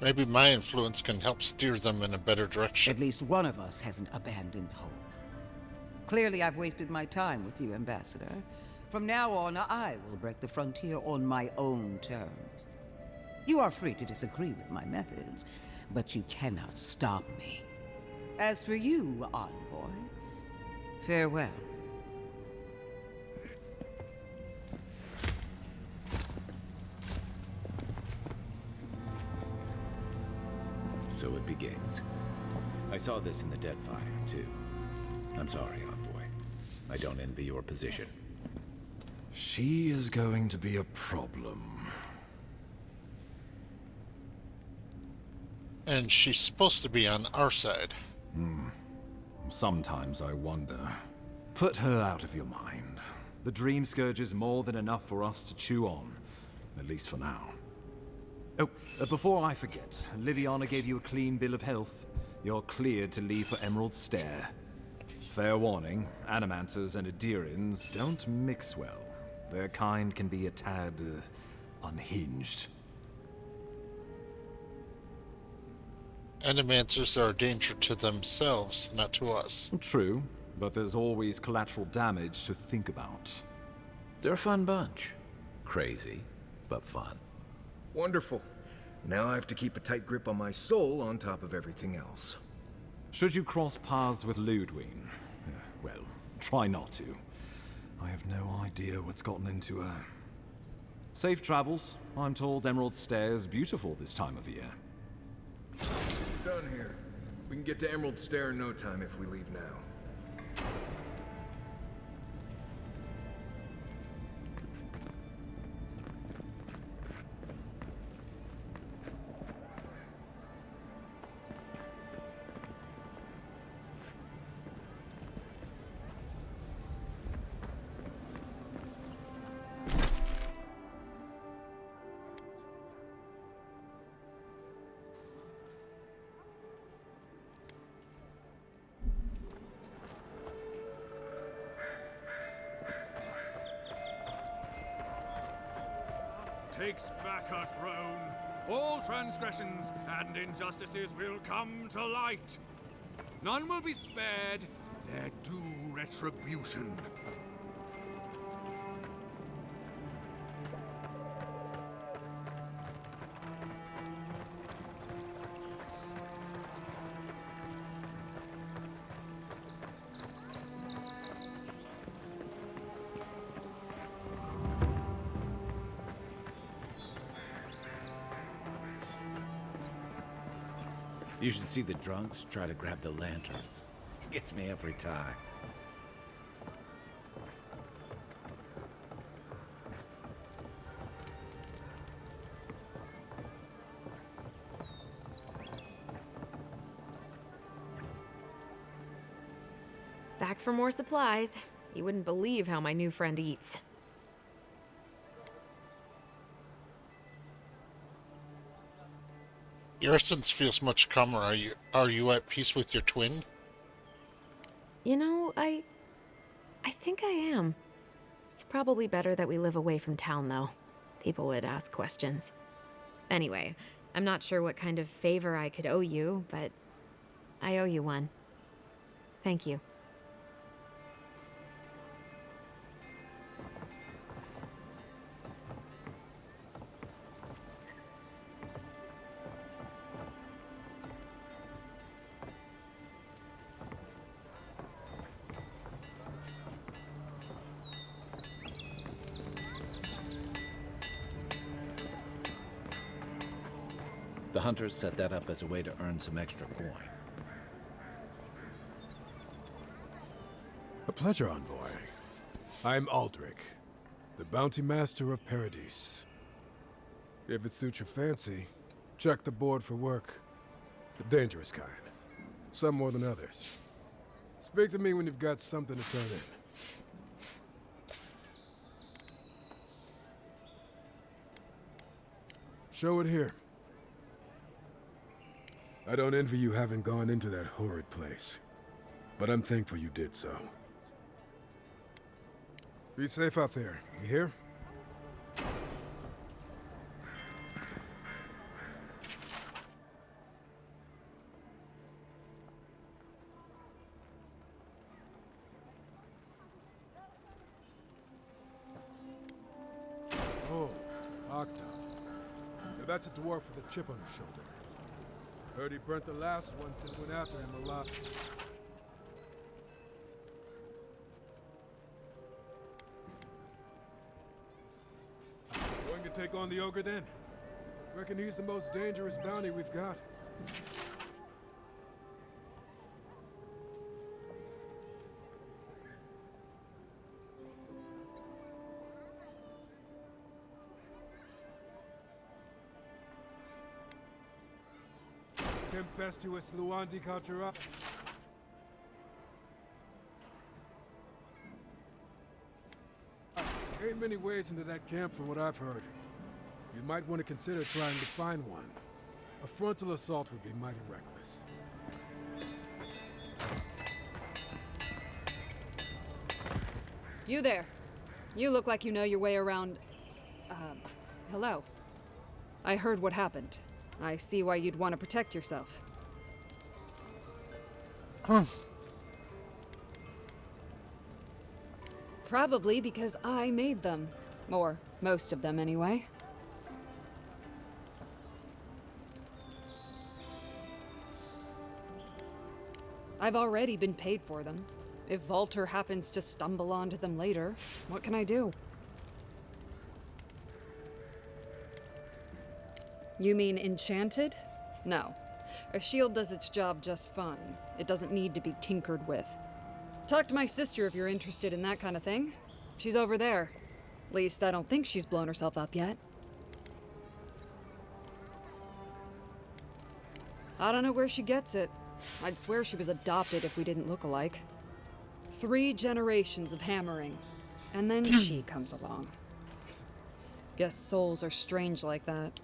Maybe my influence can help steer them in a better direction. At least one of us hasn't abandoned hope. Clearly, I've wasted my time with you, Ambassador. From now on, I will break the frontier on my own terms. You are free to disagree with my methods, but you cannot stop me. As for you, envoy, farewell. So it begins. I saw this in the Deadfire, too. I'm sorry, envoy. I don't envy your position. She is going to be a problem. And she's supposed to be on our side. Sometimes I wonder. Put her out of your mind. The Dream Scourge is more than enough for us to chew on. At least for now. Oh, before I forget, Liviana gave you a clean bill of health. You're cleared to leave for Emerald Stair. Fair warning, Animancers and Adirans don't mix well. Their kind can be a tad, unhinged. Animancers are a danger to themselves, not to us. True, but there's always collateral damage to think about. They're a fun bunch. Crazy, but fun. Wonderful. Now I have to keep a tight grip on my soul on top of everything else. Should you cross paths with Ludwig, well, try not to. I have no idea what's gotten into her. Safe travels. I'm told Emerald Stair is beautiful this time of year. We're done here. We can get to Emerald Stair in no time if we leave now. Takes back her throne. All transgressions and injustices will come to light. None will be spared. Their due retribution. You should see the drunks try to grab the lanterns. Gets me every time. Back for more supplies. You wouldn't believe how my new friend eats. Your essence feels much calmer. Are you at peace with your twin? You know, I think I am. It's probably better that we live away from town, though. People would ask questions. Anyway, I'm not sure what kind of favor I could owe you, but I owe you one. Thank you. The hunters set that up as a way to earn some extra coin. A pleasure, envoy. I'm Aldrich, the bounty master of Paradise. If it suits your fancy, check the board for work. The dangerous kind. Some more than others. Speak to me when you've got something to turn in. Show it here. I don't envy you having gone into that horrid place, but I'm thankful you did so. Be safe out there, you hear? Oh, Octa. Now that's a dwarf with a chip on his shoulder. Heard he burnt the last ones that went after him alive. Going to take on the ogre then? Reckon he's the most dangerous bounty we've got. Tempestuous Luandi culture up. Ain't many ways into that camp from what I've heard. You might want to consider trying to find one. A frontal assault would be mighty reckless. You there. You look like you know your way around... hello. I heard what happened. I see why you'd want to protect yourself. Probably because I made them. Or most of them, anyway. I've already been paid for them. If Volter happens to stumble onto them later, what can I do? You mean enchanted? No. A shield does its job just fine. It doesn't need to be tinkered with. Talk to my sister if you're interested in that kind of thing. She's over there. At least I don't think she's blown herself up yet. I don't know where she gets it. I'd swear she was adopted if we didn't look alike. 3 generations of hammering, and then she comes along. Guess souls are strange like that.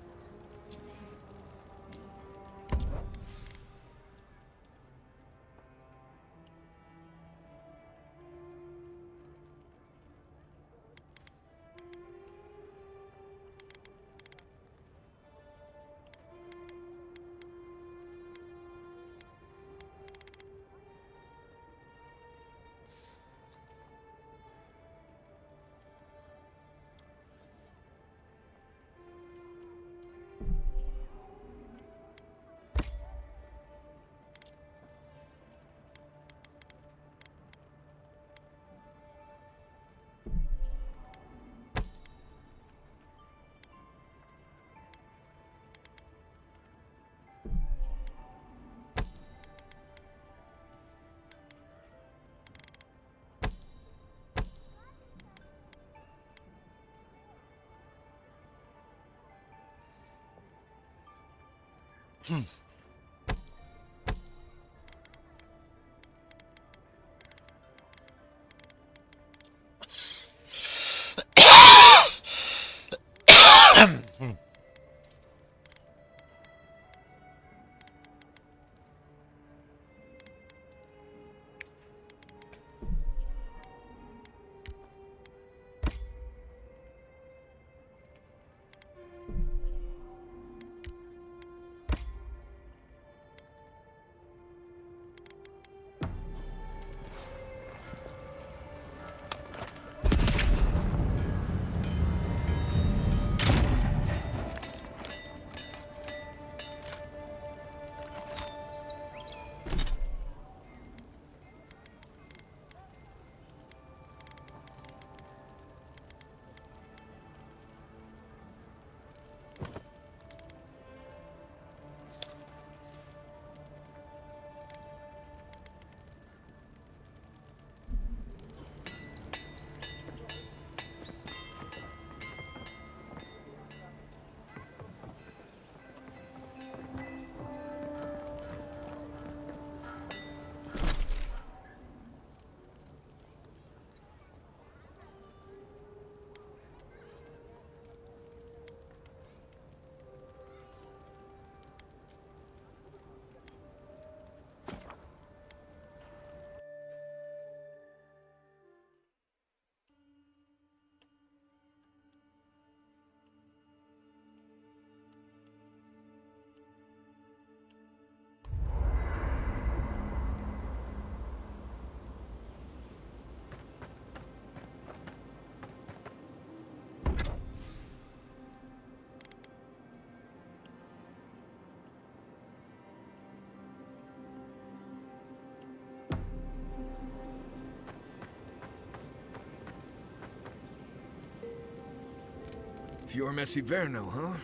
Fior Messiverno, huh?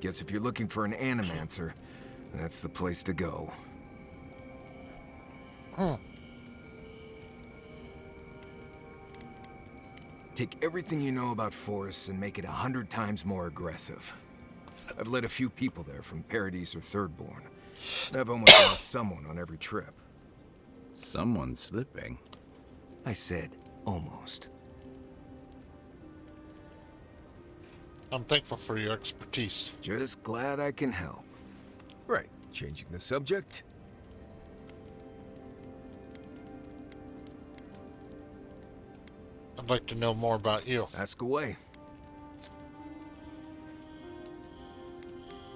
Guess if you're looking for an animancer, that's the place to go. Take everything you know about forests and make it 100 times more aggressive. I've led a few people there from Paradise or Thirdborn. I've almost lost someone on every trip. Someone's slipping. I said almost. I'm thankful for your expertise. Just glad I can help. Right, changing the subject. I'd like to know more about you. Ask away.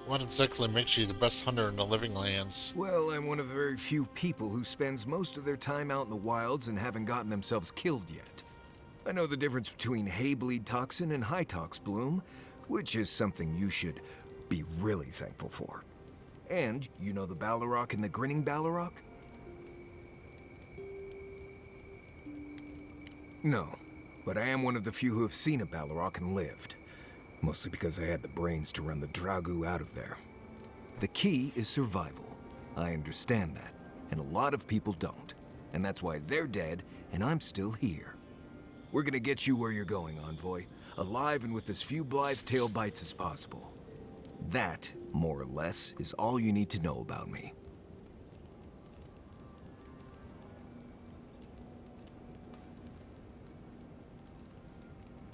What exactly makes you the best hunter in the Living Lands? Well, I'm one of the very few people who spends most of their time out in the wilds and haven't gotten themselves killed yet. I know the difference between hay-bleed toxin and high-tox bloom, which is something you should be really thankful for. And you know the Balrog and the Grinning Balrog? No, but I am one of the few who have seen a Balrog and lived. Mostly because I had the brains to run the Dragu out of there. The key is survival. I understand that, and a lot of people don't. And that's why they're dead, and I'm still here. We're gonna get you where you're going, Envoy. Alive and with as few blithe tail bites as possible. That, more or less, is all you need to know about me.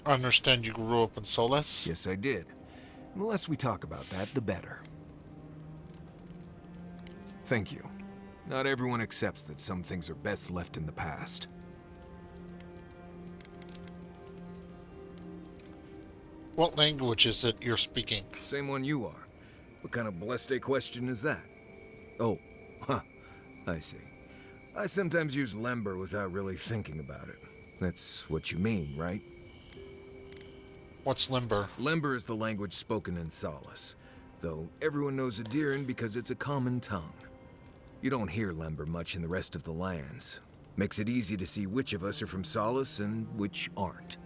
I understand you grew up in Solace? Yes, I did. The less we talk about that, the better. Thank you. Not everyone accepts that some things are best left in the past. What language is it you're speaking? Same one you are. What kind of blessed question is that? Oh, huh. I see. I sometimes use Lember without really thinking about it. That's what you mean, right? What's Lember? Lember is the language spoken in Solace, though everyone knows Adiran because it's a common tongue. You don't hear Lember much in the rest of the lands. Makes it easy to see which of us are from Solace and which aren't.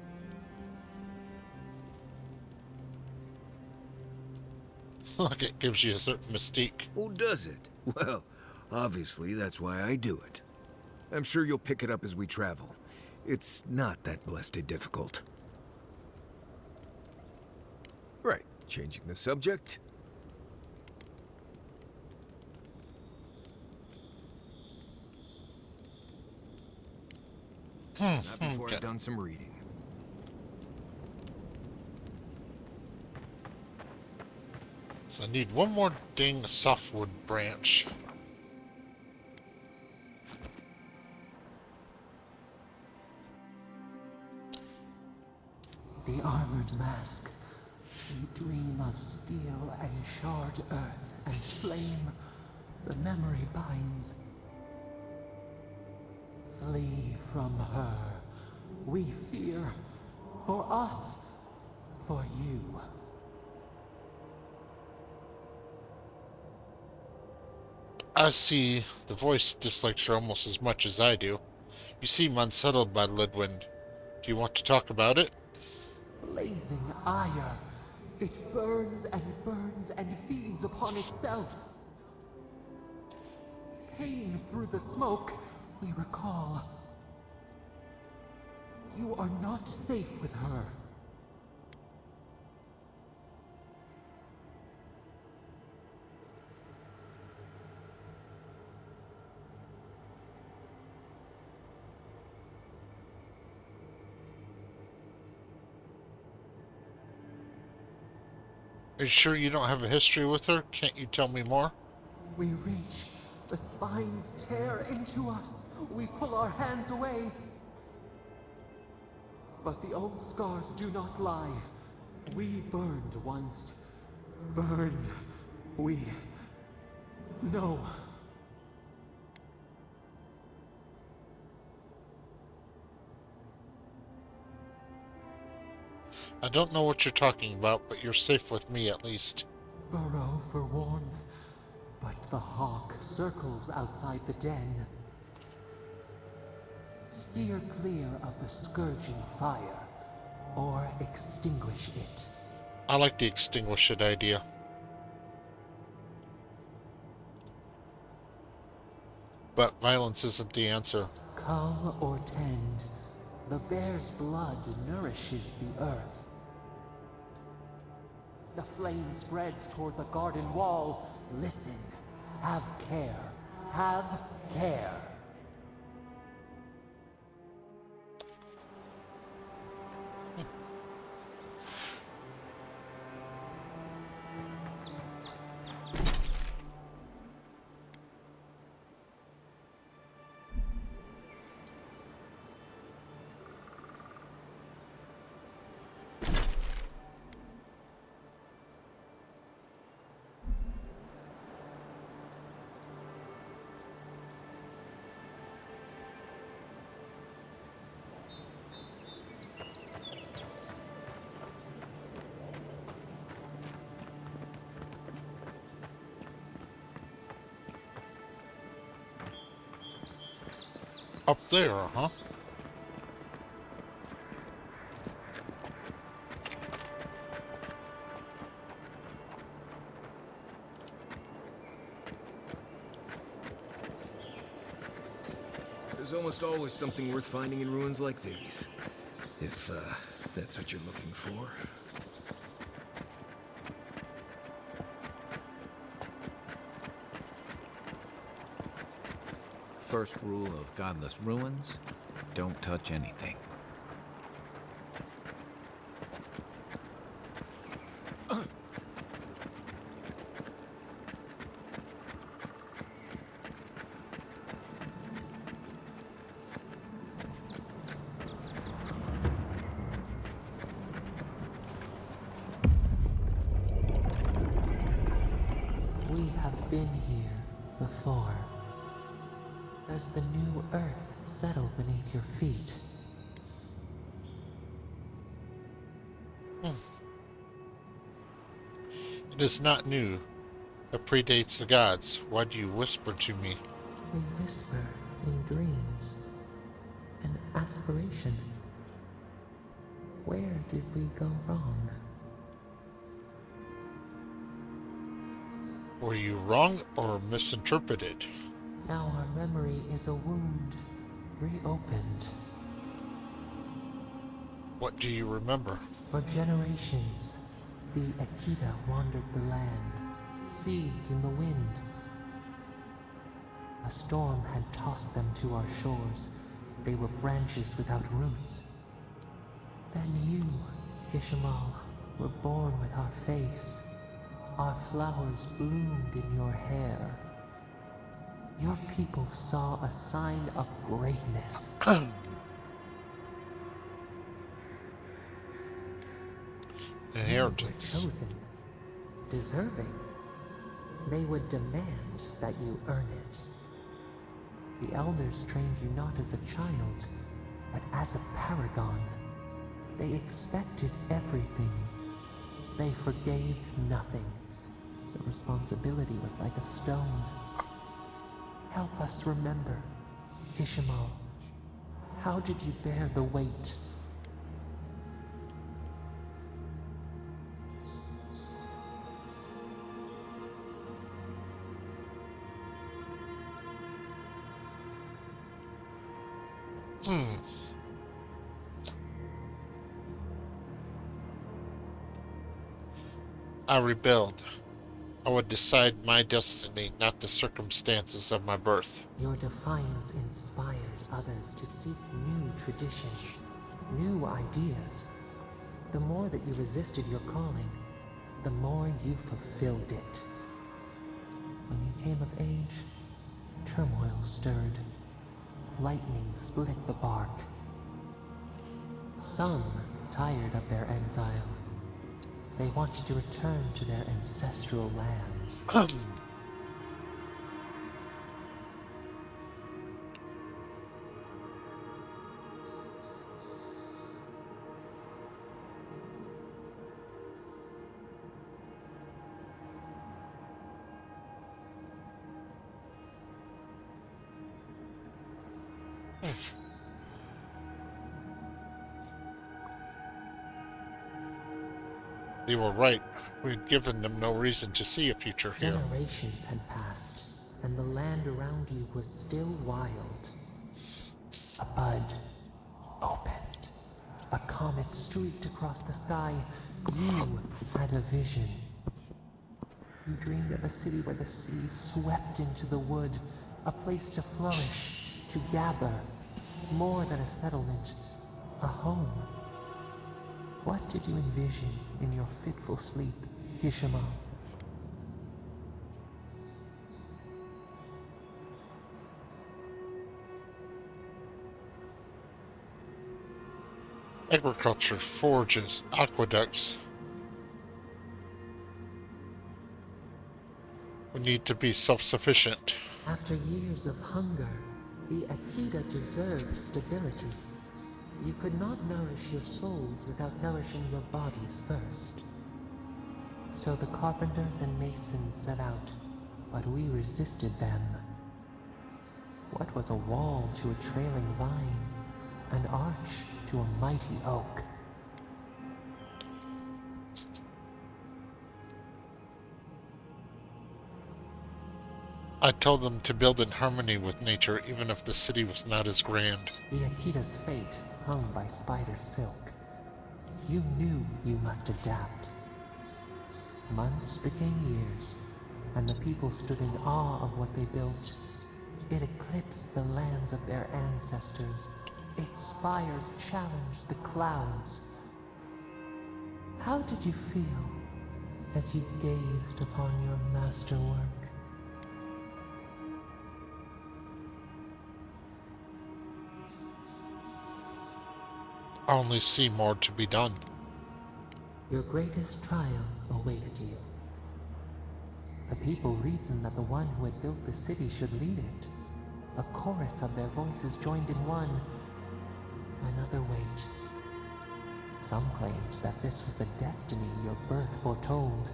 Like it gives you a certain mystique. Oh, does it? Well, obviously that's why I do it. I'm sure you'll pick it up as we travel. It's not that blessed difficult. Right, changing the subject. Not before Okay. I've done some reading. So I need one more dang softwood branch. The armored mask. We dream of steel and charred earth and flame. The memory binds. Flee from her. We fear. For us. For you. I see the voice dislikes her almost as much as I do. You seem unsettled by Lidwind. Do you want to talk about it? Blazing ire. It burns and feeds upon itself. Pain through the smoke, we recall. You are not safe with her. Are you sure you don't have a history with her? Can't you tell me more? We reach. The spines tear into us. We pull our hands away. But the old scars do not lie. We burned once. Burned. We know. I don't know what you're talking about, but you're safe with me at least. Burrow for warmth, but the hawk circles outside the den. Steer clear of the scourging fire, or extinguish it. I like the extinguish it idea. But violence isn't the answer. Cull or tend, the bear's blood nourishes the earth. The flame spreads toward the garden wall. Listen. Have care. Have care. Up there, huh? There's almost always something worth finding in ruins like these. If, that's what you're looking for. First rule of godless ruins, don't touch anything. We have been here before. Does the new earth settle beneath your feet? It is not new. It predates the gods. Why do you whisper to me? We whisper in dreams. An aspiration. Where did we go wrong? Were you wrong or misinterpreted? Now our memory is a wound, reopened. What do you remember? For generations, the Akita wandered the land, seeds in the wind. A storm had tossed them to our shores. They were branches without roots. Then you, Kishimal, were born with our face. Our flowers bloomed in your hair. Your people saw a sign of greatness. Inheritance. You were chosen, deserving. They would demand that you earn it. The elders trained you not as a child, but as a paragon. They expected everything. They forgave nothing. The responsibility was like a stone. Help us remember, Kishimal. How did you bear the weight? I rebelled. I would decide my destiny, not the circumstances of my birth. Your defiance inspired others to seek new traditions, new ideas. The more that you resisted your calling, the more you fulfilled it. When you came of age, turmoil stirred. Lightning split the bark. Some tired of their exile. They wanted to return to their ancestral lands. They were right. We had given them no reason to see a future here. Generations had passed, and the land around you was still wild. A bud opened. A comet streaked across the sky. You had a vision. You dreamed of a city where the sea swept into the wood, a place to flourish, to gather, more than a settlement, a home. What did you envision in your fitful sleep, Kishimal? Agriculture, forages, aqueducts. We need to be self-sufficient. After years of hunger, the Akita deserved stability. You could not nourish your souls without nourishing your bodies first. So the carpenters and masons set out, but we resisted them. What was a wall to a trailing vine? An arch to a mighty oak? I told them to build in harmony with nature, even if the city was not as grand. The Akita's fate hung by spider silk. You knew you must adapt. Months became years, and the people stood in awe of what they built. It eclipsed the lands of their ancestors. Its spires challenged the clouds. How did you feel as you gazed upon your masterwork? I only see more to be done. Your greatest trial awaited you. The people reasoned that the one who had built the city should lead it. A chorus of their voices joined in one. Another wait. Some claimed that this was the destiny your birth foretold.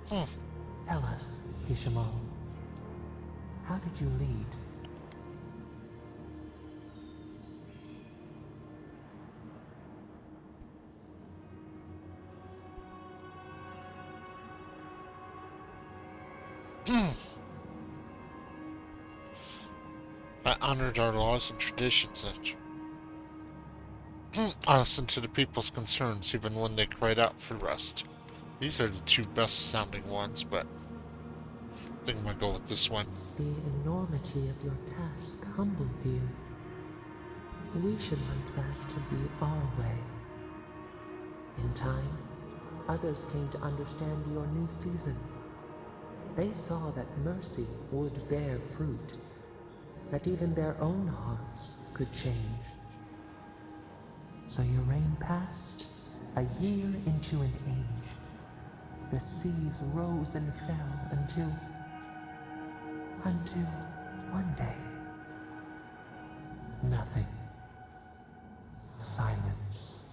Tell us, Kishimo, how did you lead? I honored our laws and traditions. I listened to the people's concerns even when they cried out for rest. These are the two best sounding ones, but I think I'm gonna go with this one. The enormity of your task humbled you. We should wait back to be our way. In time, others came to understand your new season. They saw that mercy would bear fruit, that even their own hearts could change. So your reign passed, a year into an age. The seas rose and fell until one day, nothing. Silence.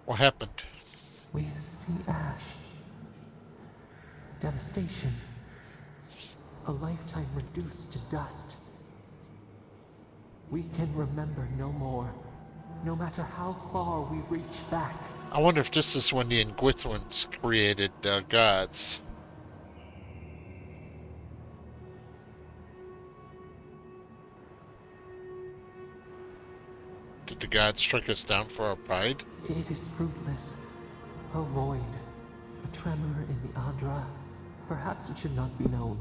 What happened? We see ash. Devastation. A lifetime reduced to dust. We can remember no more, no matter how far we reach back. I wonder if this is when the Inguithuans created gods. Did the gods strike us down for our pride? It is fruitless. A void. A tremor in the Adra. Perhaps it should not be known.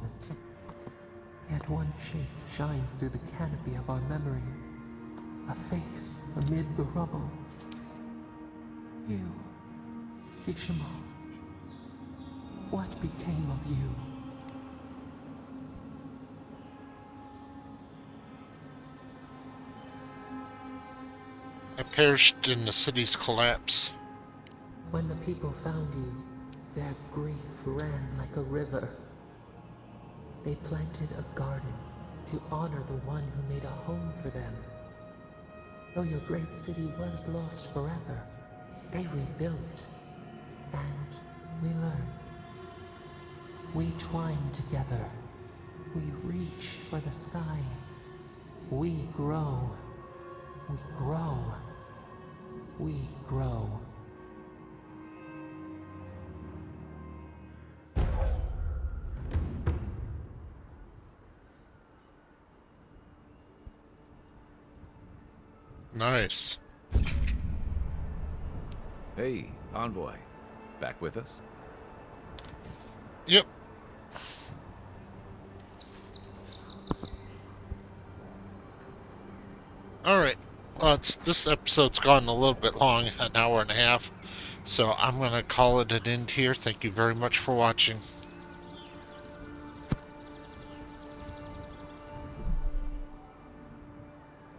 Yet one shape shines through the canopy of our memory. A face amid the rubble. You, Kishimo. What became of you? I perished in the city's collapse. When the people found you, their grief ran like a river. They planted a garden to honor the one who made a home for them. Though your great city was lost forever, they rebuilt, and we learned. We twine together. We reach for the sky. We grow. We grow. We grow. Nice. Hey, Envoy. Back with us? Yep. Alright. Well, this episode's gone a little bit long, an hour and a half. So I'm going to call it an end here. Thank you very much for watching.